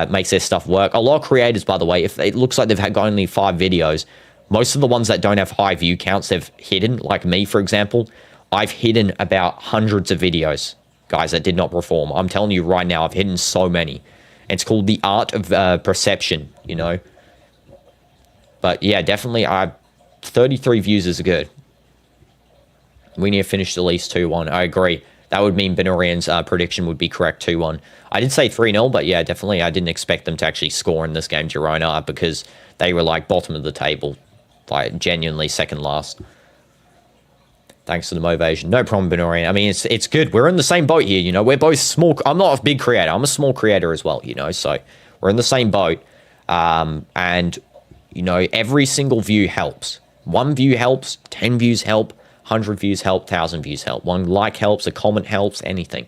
makes their stuff work. A lot of creators, by the way, if it looks like they've got only 5 videos, most of the ones that don't have high view counts, they've hidden. Like me, for example, I've hidden about hundreds of videos, guys, that did not perform. I'm telling you right now, I've hidden so many. It's called the art of perception, you know. But yeah, definitely, 33 views is good. We need to finish at least 2-1. I agree. That would mean Benorian's prediction would be correct, 2-1. I did say 3-0, but yeah, definitely I didn't expect them to actually score in this game, Girona, because they were like bottom of the table, like genuinely second last. Thanks for the motivation. No problem, Benorian. I mean, it's good. We're in the same boat here, you know. We're both small. I'm not a big creator. I'm a small creator as well, you know. So we're in the same boat. And, you know, every single view helps. 1 view helps. 10 views help. 100 views help. 1,000 views help. 1 like helps. A comment helps. Anything.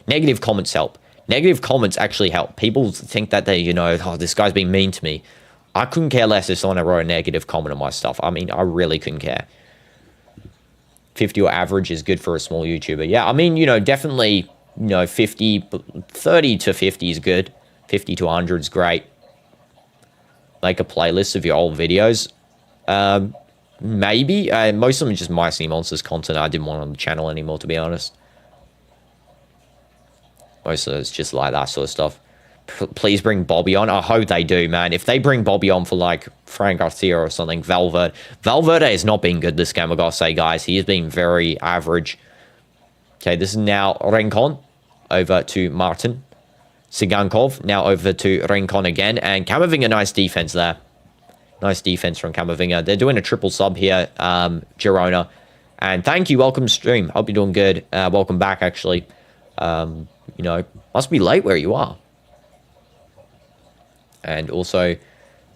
Negative comments help. Negative comments actually help. People think that they, you know, oh, this guy's being mean to me. I couldn't care less if someone wrote a negative comment on my stuff. I mean, I really couldn't care. 50 or average is good for a small YouTuber. Yeah, I mean, you know, definitely, you know, 30 to 50 is good. 50 to 100 is great. Make a playlist of your old videos. Maybe. Most of them are just My Sea Monsters content I didn't want on the channel anymore, to be honest. Most of it's just like that sort of stuff. Please bring Bobby on. I hope they do, man. If they bring Bobby on for, like, Fran Garcia or something, Valverde. Valverde has not been good this game, I've got to say, guys. He has been very average. Okay, this is now Rincon over to Martin. Sigankov now over to Rincon again. And Camavinga, nice defense there. Nice defense from Camavinga. They're doing a triple sub here, Girona. And thank you, welcome stream. Hope you're doing good. Welcome back, actually. You know, must be late where you are. And also,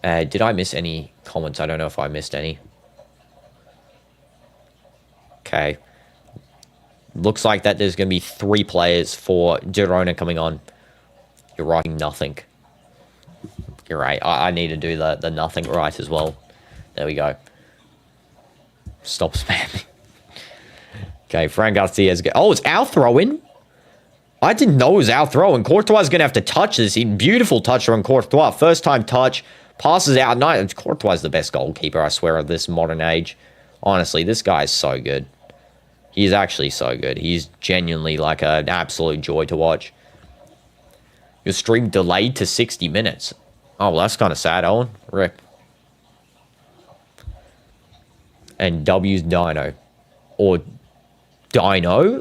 did I miss any comments? I don't know if I missed any. Okay. Looks like that there's going to be 3 players for Girona coming on. You're writing nothing. You're right. I need to do the nothing right as well. There we go. Stop spamming. Okay, Fran Garcia's... Oh, it's our throw-in? I didn't know it was our throw, and Courtois is going to have to touch this. Beautiful touch on Courtois. First time touch. Passes out. No, Courtois is the best goalkeeper, I swear, of this modern age. Honestly, this guy is so good. He's actually so good. He's genuinely like an absolute joy to watch. Your stream delayed to 60 minutes. Oh, well, that's kind of sad, Owen. Rip. And W's Dino. or Dino.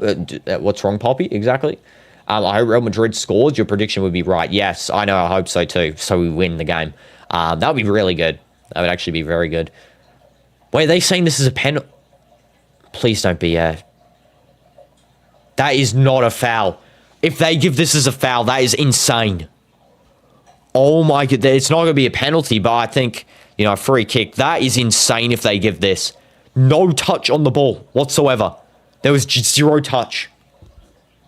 What's wrong, Poppy? Exactly. I hope Real Madrid scores. Your prediction would be right. Yes, I know. I hope so too. So we win the game. That would be really good. That would actually be very good. Wait, are they saying this is a penalty? Please don't be a... That is not a foul. If they give this as a foul, that is insane. Oh my god. It's not going to be a penalty, but I think, you know, a free kick. That is insane if they give this. No touch on the ball whatsoever. There was just zero touch.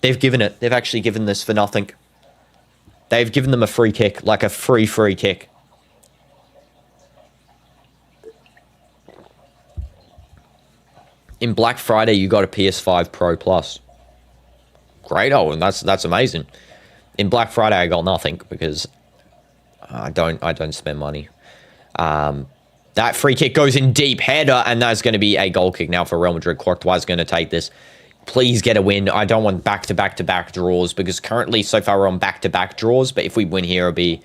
They've given it. They've actually given this for nothing. They've given them a free kick, like a free kick. In Black Friday, you got a PS5 Pro Plus. Great, oh, and that's amazing. In Black Friday, I got nothing because I don't spend money. That free kick goes in deep, header, and that's going to be a goal kick now for Real Madrid. Courtois is going to take this. Please get a win. I don't want back-to-back draws because currently, so far, we're on back-to-back draws. But if we win here, it'll be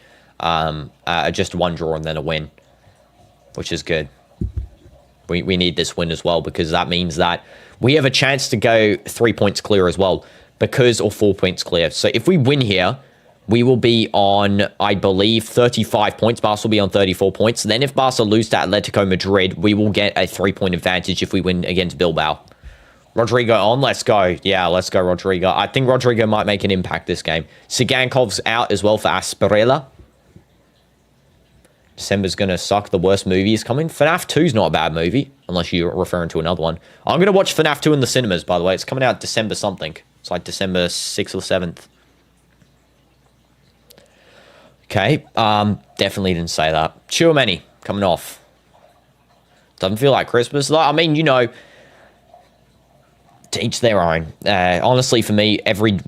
just one draw and then a win, which is good. We need this win as well because that means that we have a chance to go 3 points clear as well or 4 points clear. So if we win here, we will be on, I believe, 35 points. Barca will be on 34 points. Then if Barca lose to Atletico Madrid, we will get a 3-point advantage if we win against Bilbao. Rodrigo on, let's go. Yeah, let's go, Rodrigo. I think Rodrigo might make an impact this game. Sigankov's out as well for Asperilla. December's going to suck. The worst movie is coming. FNAF 2 is not a bad movie, unless you're referring to another one. I'm going to watch FNAF 2 in the cinemas, by the way. It's coming out December something. It's like December 6th or 7th. Okay, definitely didn't say that. Chouameni coming off. Doesn't feel like Christmas. I mean, you know, to each their own. Honestly, for me, every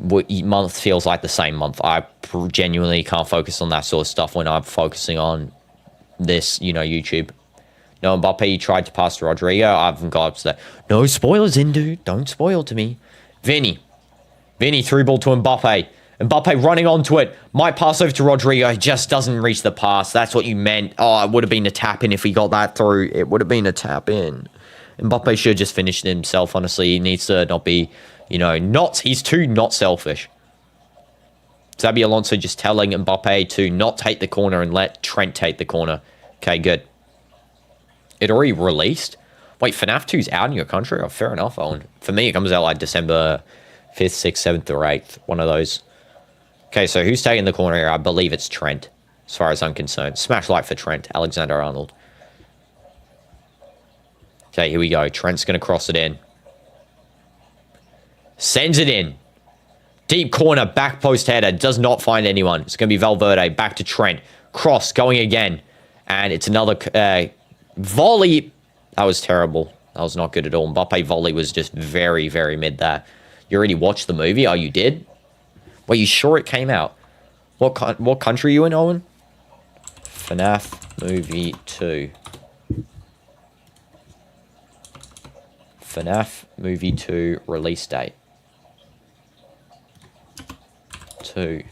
month feels like the same month. I genuinely can't focus on that sort of stuff when I'm focusing on this, you know, YouTube. No, Mbappe tried to pass to Rodrigo. I haven't got up to that. No spoilers, Indu. Don't spoil to me. Vinny through ball to Mbappe. Mbappe running onto it. Might pass over to Rodrigo. He just doesn't reach the pass. That's what you meant. Oh, it would have been a tap in if he got that through. It would have been a tap in. Mbappe should have just finished it himself, honestly. He needs to not be, you know, he's too not selfish. Xabi Alonso just telling Mbappe to not take the corner and let Trent take the corner. Okay, good. It already released? Wait, FNAF 2's out in your country? Oh, fair enough, Owen. For me, it comes out like December 5th, 6th, 7th, or 8th. One of those. Okay, so who's taking the corner here? I believe it's Trent, as far as I'm concerned. Smash like for Trent, Alexander-Arnold. Okay, here we go. Trent's going to cross it in. Sends it in. Deep corner, back post header. Does not find anyone. It's going to be Valverde. Back to Trent. Cross, going again. And it's another volley. That was terrible. That was not good at all. Mbappe volley was just very, very mid there. You already watched the movie? Oh, you did? Were you sure it came out? What country are you in, Owen? FNAF Movie 2. FNAF Movie 2 release date. 2.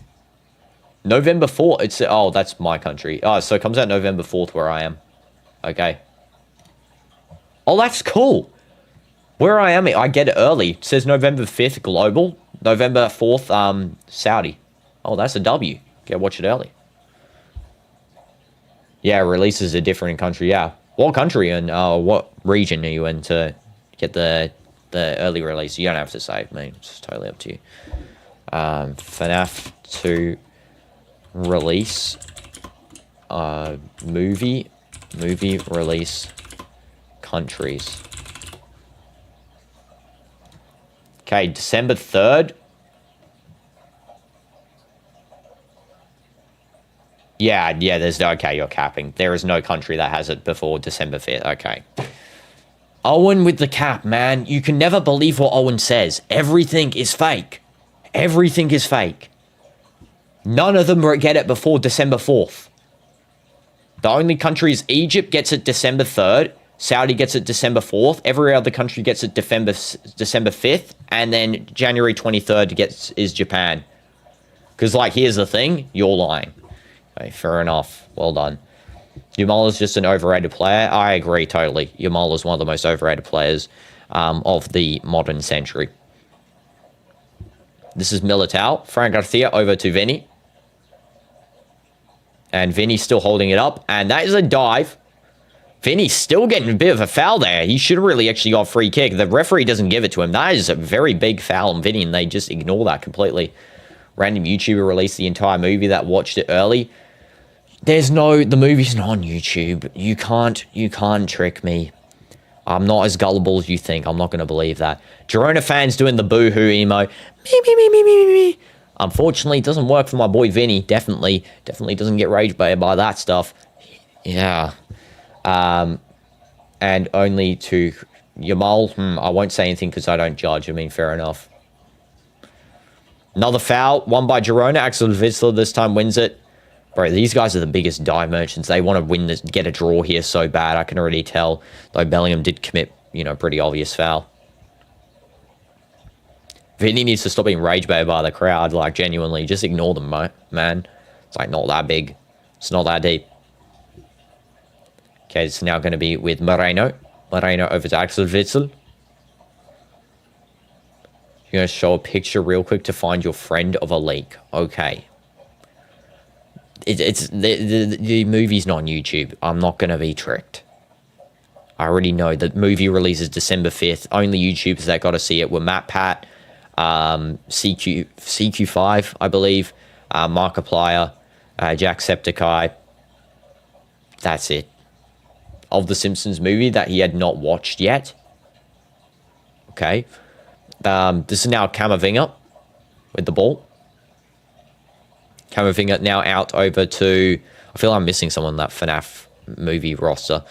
November 4th. It's, oh, that's my country. Oh, so it comes out November 4th where I am. Okay. Oh, that's cool. Where I am, I get it early. It says November 5th, global. November 4th, Saudi. Oh, that's a W. Okay, watch it early. Yeah, releases are different in country. Yeah. What country and what region are you in to get the early release? You don't have to say. I mean, it's totally up to you. FNAF 2 release. Movie release countries. Okay, December 3rd. Yeah, there's no... Okay, you're capping. There is no country that has it before December 5th. Okay. Owen with the cap, man. You can never believe what Owen says. Everything is fake. Everything is fake. None of them get it before December 4th. The only country is Egypt gets it December 3rd. Saudi gets it December 4th. Every other country gets it December 5th. And then January 23rd is Japan. Because, like, here's the thing. You're lying. Okay, fair enough. Well done. Yamala's just an overrated player. I agree totally. Yamala's one of the most overrated players. of the modern century. This is Militao. Fran Garcia over to Vinny. And Vinny's still holding it up. And that is a dive. Vinny's still getting a bit of a foul there. He should have really actually got a free kick. The referee doesn't give it to him. That is a very big foul on Vinny, and they just ignore that completely. Random YouTuber released the entire movie that watched it early. The movie's not on YouTube. You can't trick me. I'm not as gullible as you think. I'm not going to believe that. Girona fans doing the boo-hoo emo. Me. Unfortunately, it doesn't work for my boy Vinny. Definitely doesn't get rage baited by that stuff. Yeah. And only to Yamal. I won't say anything because I don't judge. I mean, fair enough. Another foul. Won by Girona. Axel Witsel this time wins it. Bro, these guys are the biggest dive merchants. They want to win this, get a draw here so bad. I can already tell. Though Bellingham did commit, pretty obvious foul. Vinny needs to stop being rage baited by the crowd. Like, genuinely, just ignore them, man. It's like not that big. It's not that deep. Okay, it's now going to be with Moreno. Moreno over to Axel Witsel. You're going to show a picture real quick to find your friend of a leak. Okay. The movie's not on YouTube. I'm not going to be tricked. I already know the movie releases December 5th. Only YouTubers that got to see it were Matt Pat, CQ5, I believe, Markiplier, Jacksepticeye. That's it. Of the Simpsons movie that he had not watched yet. Okay. This is now Camavinga with the ball. Camavinga now out over to... I feel I'm missing someone in that FNAF movie roster.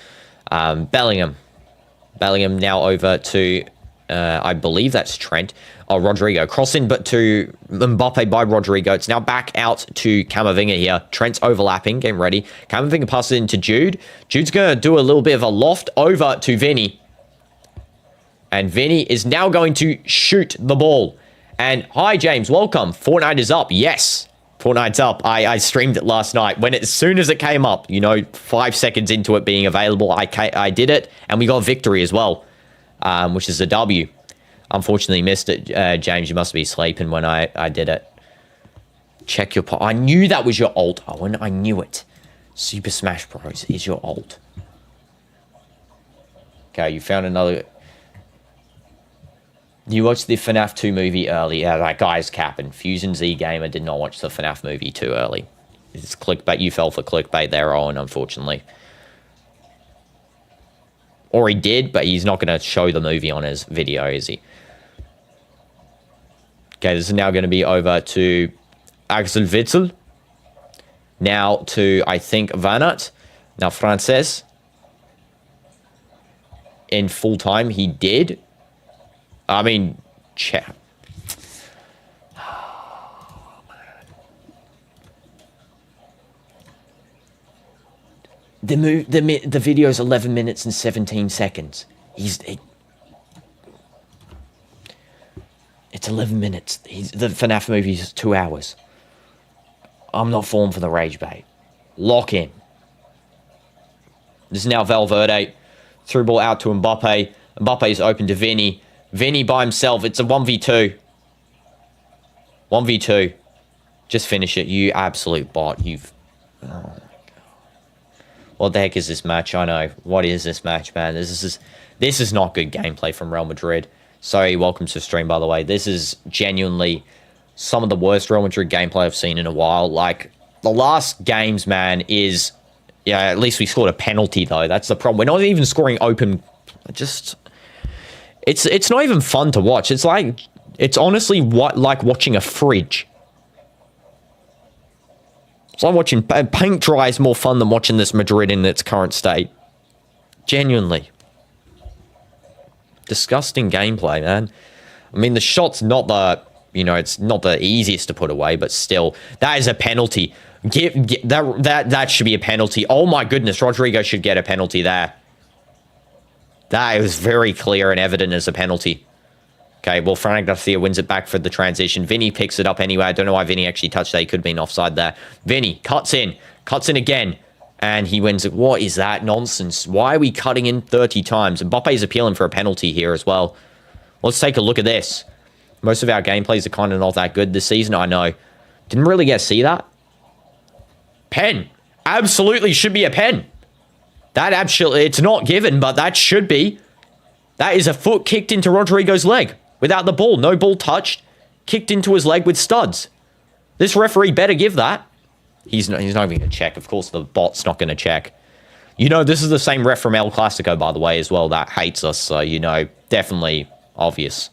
Bellingham. Bellingham now over to... I believe that's Trent. Oh, Rodrigo. Crossing, but to Mbappe by Rodrigo. It's now back out to Camavinga here. Trent's overlapping, getting ready. Camavinga passes it into Jude. Jude's going to do a little bit of a loft over to Vinny. And Vinny is now going to shoot the ball. And hi, James. Welcome. Fortnite is up. Yes. Fortnite's up. I streamed it last night. As soon as it came up, 5 seconds into it being available, I did it. And we got a victory as well, which is a W. Unfortunately missed it. James, you must be sleeping when I did it. Check your... I knew that was your ult, Owen. I knew it. Super Smash Bros. Is your ult. Okay, you found another... You watched the FNAF 2 movie early. Yeah, that guy's capping. Fusion Z Gamer did not watch the FNAF movie too early. It's clickbait. You fell for clickbait there, Owen, unfortunately. Or he did, but he's not going to show the movie on his video, is he? Okay, this is now going to be over to Axel Witsel. Now to, I think, Vanat. Now, Frances. In full time, he did. I mean, chat. Oh, man. The video is 11 minutes and 17 seconds. It's 11 minutes. The FNAF movie is 2 hours. I'm not falling for the rage bait. Lock in. This is now Valverde. Through ball out to Mbappe. Mbappe is open to Vinny. Vinny by himself. It's a 1v2. 1v2. Just finish it. You absolute bot. You've... Oh, my God. What the heck is this match? I know. What is this match, man? This is not good gameplay from Real Madrid. Sorry, welcome to the stream, by the way. This is genuinely some of the worst Real Madrid gameplay I've seen in a while. Like, the last games, man, is... Yeah, at least we scored a penalty, though. That's the problem. We're not even scoring open... Just... It's not even fun to watch. It's like... It's honestly like watching a fridge. It's like watching... Paint dry is more fun than watching this Madrid in its current state. Genuinely. Disgusting gameplay, man. I mean, the shot's not the... it's not the easiest to put away, but still. That is a penalty. That should be a penalty. Oh my goodness, Rodrigo should get a penalty there. That was very clear and evident as a penalty. Okay, well, Fran Garcia wins it back for the transition. Vinny picks it up anyway. I don't know why Vinny actually touched that. He could have been offside there. Vinny cuts in again. And he wins it. What is that nonsense? Why are we cutting in 30 times? Mbappe's appealing for a penalty here as well. Let's take a look at this. Most of our gameplays are kind of not that good this season, I know. Didn't really get to see that. Pen. Absolutely should be a pen. That absolutely, it's not given, but that should be. That is a foot kicked into Rodrigo's leg without the ball. No ball touched. Kicked into his leg with studs. This referee better give that. He's not even going to check. Of course, the bot's not going to check. You know, this is the same ref from El Clasico, by the way, as well, that hates us. So, you know, definitely obvious.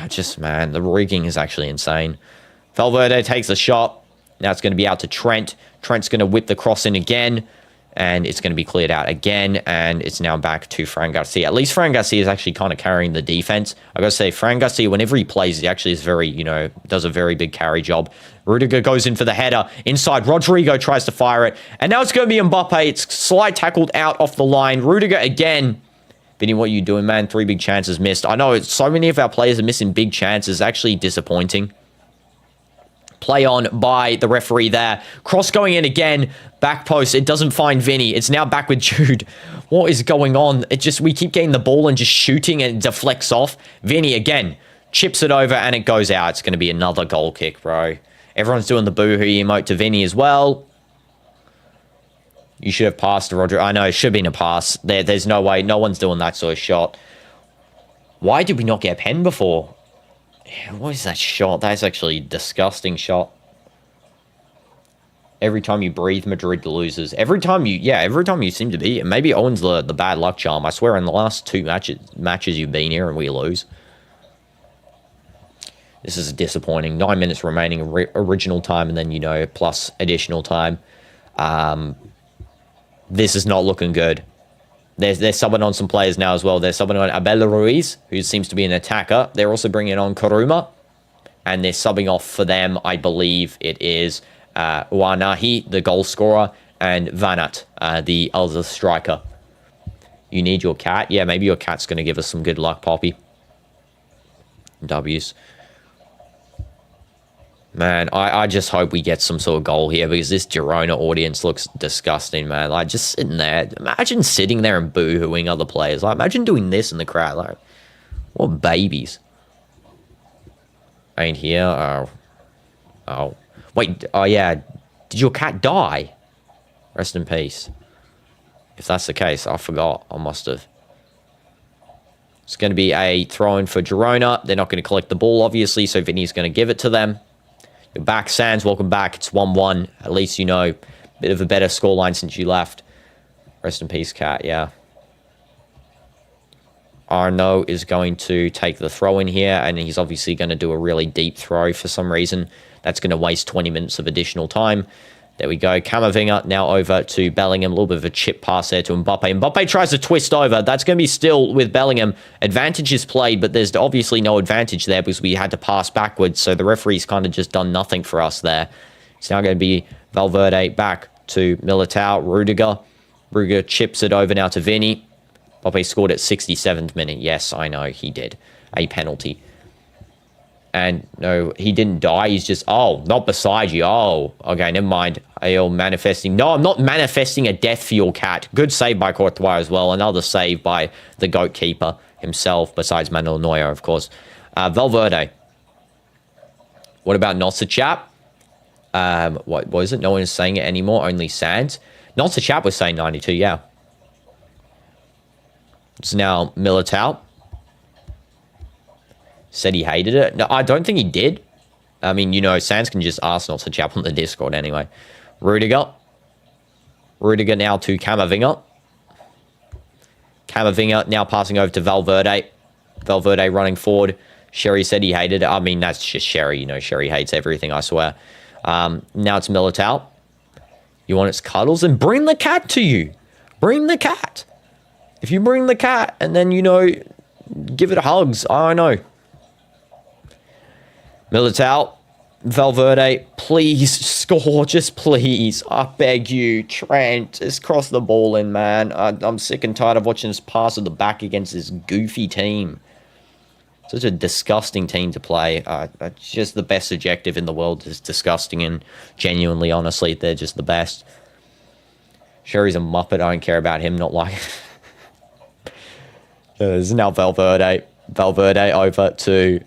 Just, man, the rigging is actually insane. Valverde takes a shot. Now it's going to be out to Trent. Trent's going to whip the cross in again. And it's going to be cleared out again. And it's now back to Fran Garcia. At least Fran Garcia is actually kind of carrying the defense. I got to say, Fran Garcia, whenever he plays, he actually is very, you know, does a very big carry job. Rudiger goes in for the header. Inside, Rodrigo tries to fire it. And now it's going to be Mbappe. It's slide tackled out off the line. Rudiger again. Vinny, what are you doing, man? 3 big chances missed. I know so many of our players are missing big chances. Actually disappointing. Play on by the referee there. Cross going in again. Back post. It doesn't find Vinny. It's now back with Jude. What is going on? We keep getting the ball and just shooting and it deflects off. Vinny again. Chips it over and it goes out. It's going to be another goal kick, bro. Everyone's doing the boohoo emote to Vinny as well. You should have passed to Rodrigo. I know, it should have been a pass. There's no way. No one's doing that sort of shot. Why did we not get a pen before? What is that shot? That's actually a disgusting shot. Every time you breathe, Madrid loses. Every time you seem to be. Maybe Owen's the bad luck charm. I swear in the last 2 matches you've been here and we lose. This is disappointing. 9 minutes remaining original time and then, you know, plus additional time. This is not looking good. They're subbing on some players now as well. They're subbing on Abel Ruiz, who seems to be an attacker. They're also bringing on Kuruma. And they're subbing off for them, I believe it is Uanahi, the goal scorer, and Vanat, the other striker. You need your cat? Yeah, maybe your cat's going to give us some good luck, Poppy. W's. Man, I just hope we get some sort of goal here because this Girona audience looks disgusting, man. Like, just sitting there. Imagine sitting there and boo-hooing other players. Like, imagine doing this in the crowd. Like, what babies. Ain't here. Oh. Wait, oh yeah. Did your cat die? Rest in peace. If that's the case, I forgot. I must have. It's going to be a throw-in for Girona. They're not going to collect the ball, obviously, so Vinny's going to give it to them. You're back, Sands. Welcome back. It's 1-1. At least, you know, a bit of a better scoreline since you left. Rest in peace, Cat, yeah. Arnaud is going to take the throw in here, and he's obviously going to do a really deep throw for some reason. That's going to waste 20 minutes of additional time. There we go. Camavinga now over to Bellingham. A little bit of a chip pass there to Mbappe. Mbappe tries to twist over. That's going to be still with Bellingham. Advantage is played, but there's obviously no advantage there because we had to pass backwards. So the referee's kind of just done nothing for us there. It's now going to be Valverde back to Militao. Rudiger chips it over now to Vinny. Mbappe scored at 67th minute. Yes, I know he did. A penalty. And no, he didn't die. He's just, oh, not beside you. Oh, okay, never mind. Are you manifesting? No, I'm not manifesting a death for your cat. Good save by Courtois as well. Another save by the GOAT keeper himself, besides Manuel Neuer, of course. Valverde. What about Nossachap? What was it? No one is saying it anymore. Only Sands. Nossachap was saying 92, yeah. It's now Militao. Said he hated it. No, I don't think he did. I mean, you know, Sands can just ask not to chat on the Discord anyway. Rudiger. Rudiger now to Camavinga. Camavinga now passing over to Valverde. Valverde running forward. Sherry said he hated it. I mean, that's just Sherry. You know, Sherry hates everything, I swear. Now it's Militao. You want its cuddles? And bring the cat to you. Bring the cat. If you bring the cat and then, you know, give it hugs. I know. Militao, Valverde, please score, just please. I beg you, Trent, just cross the ball in, man. I'm sick and tired of watching this pass at the back against this goofy team. Such a disgusting team to play. It's just the best objective in the world. It's disgusting and genuinely, honestly, they're just the best. Sure, he's a muppet. I don't care about him. Not like... This is now Valverde. Valverde over to...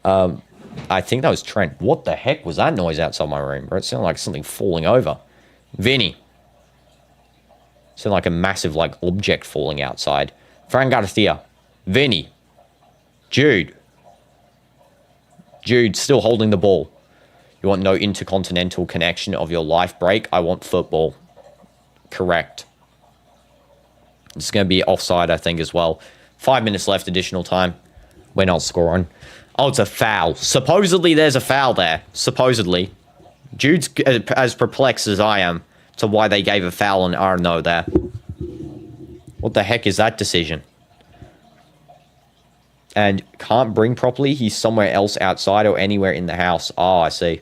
I think that was Trent. What the heck was that noise outside my room, bro? It sounded like something falling over. Vinny. It sounded like a massive, like, object falling outside. Fran Garcia. Vinny. Jude. Jude still holding the ball. You want no intercontinental connection of your life break? I want football. Correct. It's going to be offside, I think, as well. 5 minutes left, additional time. We're not scoring. Oh, it's a foul. Supposedly there's a foul there. Supposedly. Jude's as perplexed as I am to why they gave a foul on Arnaud there. What the heck is that decision? And can't bring properly. He's somewhere else outside or anywhere in the house. Oh, I see.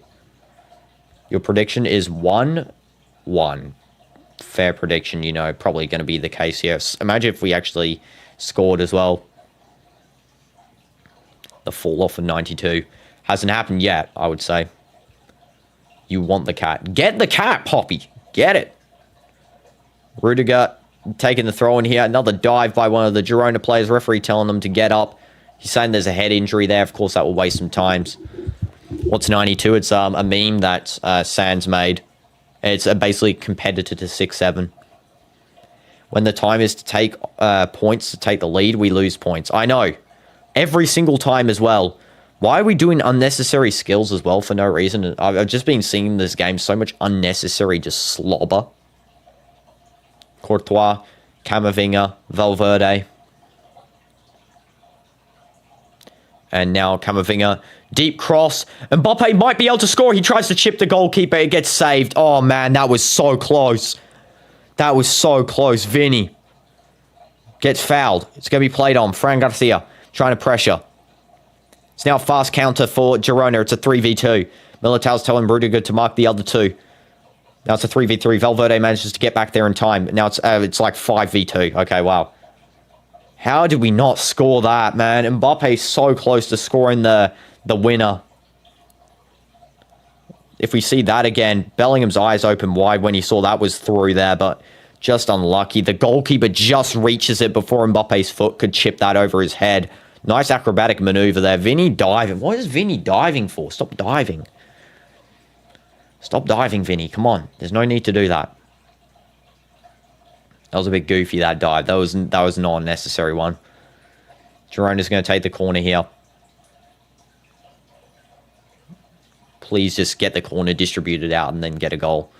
Your prediction is 1-1. Fair prediction, you know, probably going to be the case here. Imagine if we actually scored as well. The fall off of 92. Hasn't happened yet, I would say. You want the cat. Get the cat, Poppy. Get it. Rudiger taking the throw in here. Another dive by one of the Girona players. Referee telling them to get up. He's saying there's a head injury there. Of course, that will waste some times. What's 92? It's a meme that Sans made. It's basically a competitor to 6-7. When the time is to take points, to take the lead, we lose points. I know. Every single time as well. Why are we doing unnecessary skills as well for no reason? I've just been seeing this game so much unnecessary just slobber. Courtois, Camavinga, Valverde. And now Camavinga, deep cross. Mbappe might be able to score. He tries to chip the goalkeeper. It gets saved. Oh, man, that was so close. That was so close. Vinny gets fouled. It's going to be played on. Fran Garcia trying to pressure. It's now a fast counter for Girona. It's a 3v2. Militao's telling Rudiger to mark the other two. Now it's a 3v3. Valverde manages to get back there in time. Now it's like 5v2. Okay, wow. How did we not score that, man? Mbappe's so close to scoring the winner. If we see that again, Bellingham's eyes open wide when he saw that was through there, but just unlucky. The goalkeeper just reaches it before Mbappe's foot could chip that over his head. Nice acrobatic maneuver there. Vinny diving. What is Vinny diving for? Stop diving. Stop diving, Vinny. Come on. There's no need to do that. That was a bit goofy, that dive. That was not a necessary one. Girona's going to take the corner here. Please just get the corner distributed out and then get a goal.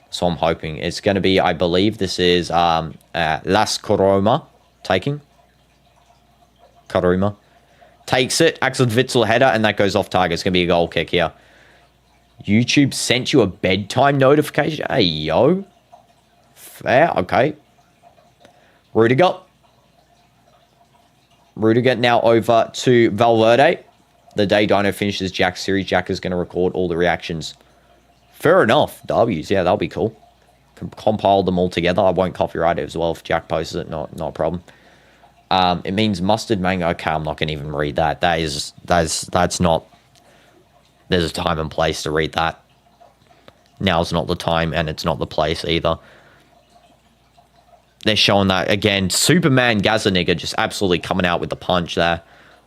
So I'm hoping. It's going to be, I believe this is Las Coroma taking. Karuma. Takes it. Axel Witsel header and that goes off target. It's going to be a goal kick here. YouTube sent you a bedtime notification. Hey, yo. Fair. Okay. Rudiger. Rudiger now over to Valverde. The day Dino finishes Jack's series, Jack is going to record all the reactions. Fair enough. W's. Yeah, that'll be cool. Compile them all together. I won't copyright it as well if Jack posts it. Not a problem. It means mustard mango. Okay, I'm not going to even read that. That's not... There's a time and place to read that. Now's not the time, and it's not the place either. They're showing that, again, Superman Gazaniga just absolutely coming out with the punch there.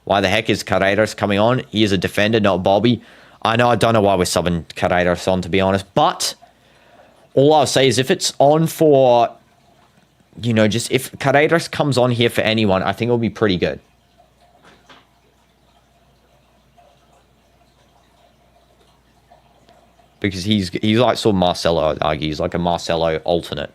Why the heck is Carreras coming on? He is a defender, not Bobby. I don't know why we're subbing Carreras on, to be honest. But all I'll say is if it's on for, you know, just if Carreras comes on here for anyone, I think it'll be pretty good. Because he's like sort of Marcelo, I'd argue. He's like a Marcelo alternate.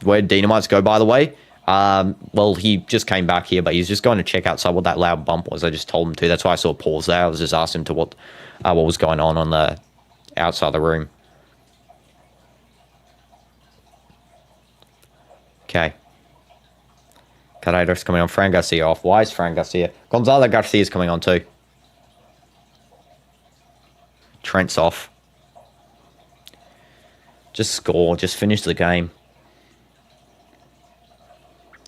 Where'd DinoDoomz go, by the way? Well, he just came back here, but he's just going to check outside what that loud bump was. I just told him to. That's why I saw a pause there. I was just asking him to what was going on the outside the room. Okay. Carreras coming on. Fran Garcia off. Why is Fran Garcia? Gonzalo Garcia's coming on too. Trent's off. Just score. Just finish the game.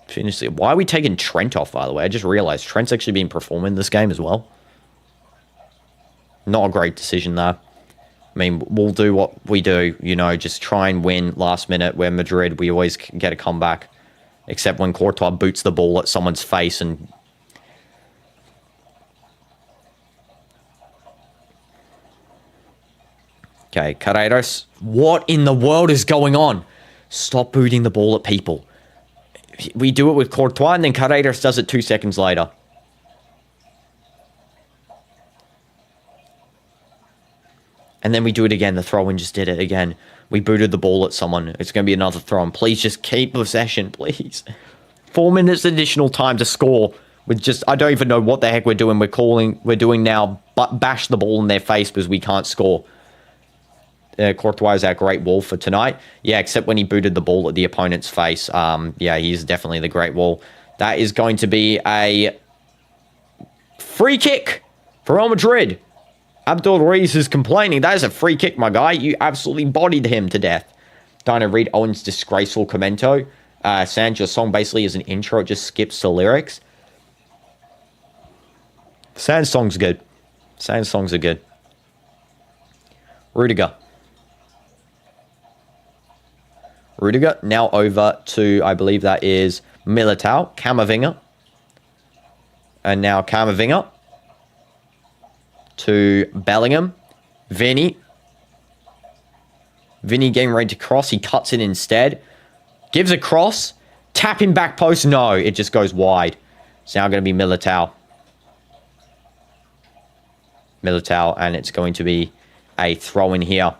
Finish it. Why are we taking Trent off, by the way? I just realized Trent's actually been performing this game as well. Not a great decision there. I mean, we'll do what we do, you know, just try and win last minute. We're Madrid. We always get a comeback. Except when Courtois boots the ball at someone's face and... Okay, Carreras. What in the world is going on? Stop booting the ball at people. We do it with Courtois and then Carreras does it 2 seconds later. And then we do it again. The throw-in just did it again. We booted the ball at someone. It's going to be another throw-in. Please just keep possession, please. 4 minutes additional time to score. With just, I don't even know what the heck we're doing. We're doing now, but bash the ball in their face because we can't score. Courtois is our great wall for tonight. Yeah, except when he booted the ball at the opponent's face. Yeah, he's definitely the great wall. That is going to be a free kick for Real Madrid. Abdul Ruiz is complaining. That is a free kick, my guy. You absolutely bodied him to death. Dino, read Owen's disgraceful commento. Sans, your song basically is an intro. It just skips the lyrics. Sans' song's good. Sans' songs are good. Rudiger. Rudiger now over to, I believe that is Militao. Camavinga. And now Camavinga. To Bellingham. Vinny. Vinny getting ready to cross. He cuts it instead. Gives a cross. Tapping back post. No, it just goes wide. It's now going to be Militao. Militao, and it's going to be a throw in here.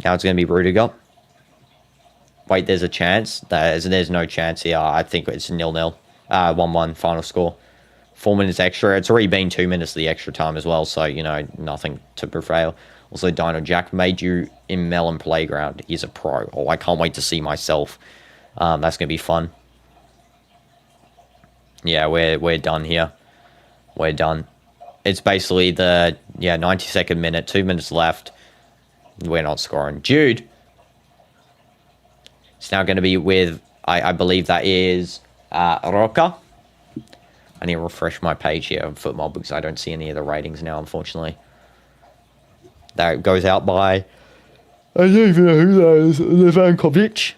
Now it's going to be Rudiger. Wait, there's a chance. There's no chance here. I think it's 0-0. 1-1 final score. 4 minutes extra. It's already been 2 minutes of the extra time as well, so, you know, nothing to prevail. Also, Dino Jack made you in Melon Playground. He's a pro. Oh, I can't wait to see myself. That's going to be fun. Yeah, we're done here. We're done. It's basically the, 92nd minute. 2 minutes left. We're not scoring. Jude. It's now going to be with, I believe that is... Roca. I need to refresh my page here on Footmob because I don't see any of the ratings now, unfortunately. That goes out by... I don't even know who that is. Levankovic.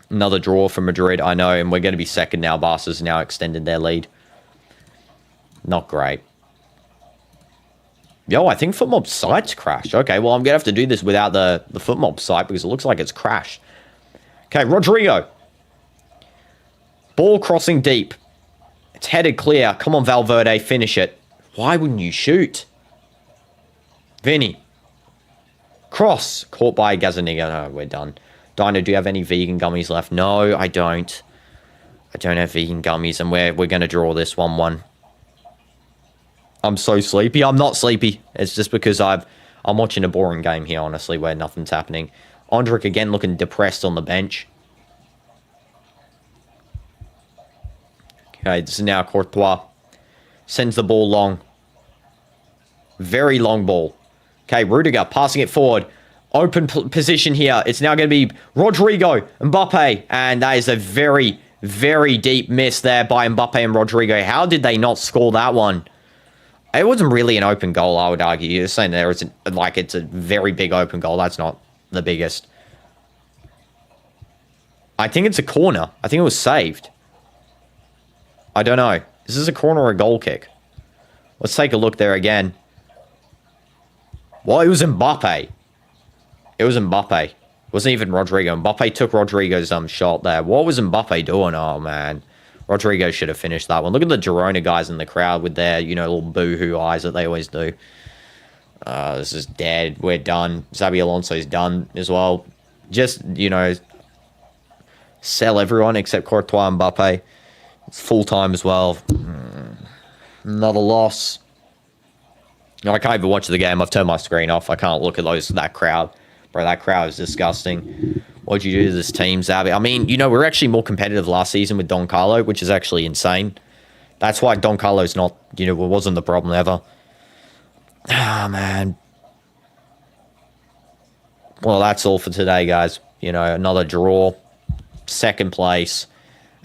Another draw for Madrid, I know, and we're going to be second now. Barca's now extended their lead. Not great. Yo, I think Footmob site's crashed. Okay, well, I'm going to have to do this without the Footmob site because it looks like it's crashed. Okay, Rodrigo. Ball crossing deep. It's headed clear. Come on, Valverde, finish it. Why wouldn't you shoot? Vinny. Cross. Caught by Gazaniga. No, we're done. Dino, do you have any vegan gummies left? No, I don't. I don't have vegan gummies, and we're going to draw this 1-1. I'm so sleepy. I'm not sleepy. It's just because I'm watching a boring game here, honestly, where nothing's happening. Ondrick again looking depressed on the bench. Okay, this is now Courtois. Sends the ball long. Very long ball. Okay, Rudiger passing it forward. Open position here. It's now going to be Rodrigo, Mbappe. And that is a very, very deep miss there by Mbappe and Rodrigo. How did they not score that one? It wasn't really an open goal, I would argue. You're saying there is it's a very big open goal. That's not the biggest. I think it's a corner. I think it was saved. I don't know. Is this a corner or a goal kick? Let's take a look there again. Well, it was Mbappe. It was Mbappe. It wasn't even Rodrigo. Mbappe took Rodrigo's shot there. What was Mbappe doing? Oh, man. Rodrigo should have finished that one. Look at the Girona guys in the crowd with their, little boo-hoo eyes that they always do. This is dead. We're done. Xabi Alonso's done as well. Just, sell everyone except Courtois and Mbappe. It's full-time as well. Another loss. I can't even watch the game. I've turned my screen off. I can't look at that crowd. Bro, that crowd is disgusting. What'd you do to this team, Xabi? I mean, we're actually more competitive last season with Don Carlo, which is actually insane. That's why Don Carlo's not, wasn't the problem ever. Ah, man. Well, that's all for today, guys. Another draw. Second place.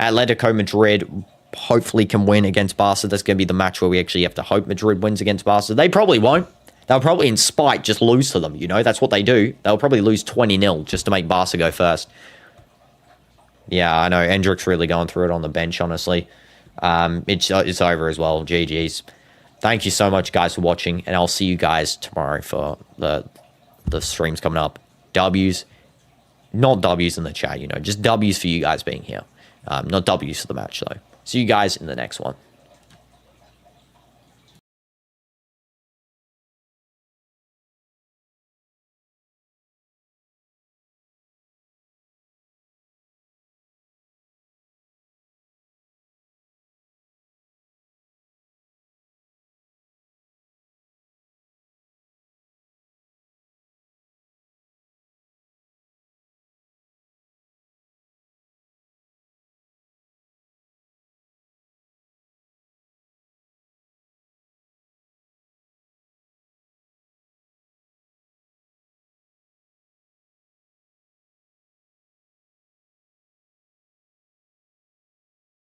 Atletico Madrid hopefully can win against Barca. That's going to be the match where we actually have to hope Madrid wins against Barca. They probably won't. They'll probably, in spite, just lose to them, you know? That's what they do. They'll probably lose 20-0 just to make Barca go first. Yeah, I know. Endrick's really going through it on the bench, honestly. It's over as well. GG's. Thank you so much, guys, for watching, and I'll see you guys tomorrow for the streams coming up. W's. Not W's in the chat, you know. Just W's for you guys being here. Not W's for the match, though. See you guys in the next one.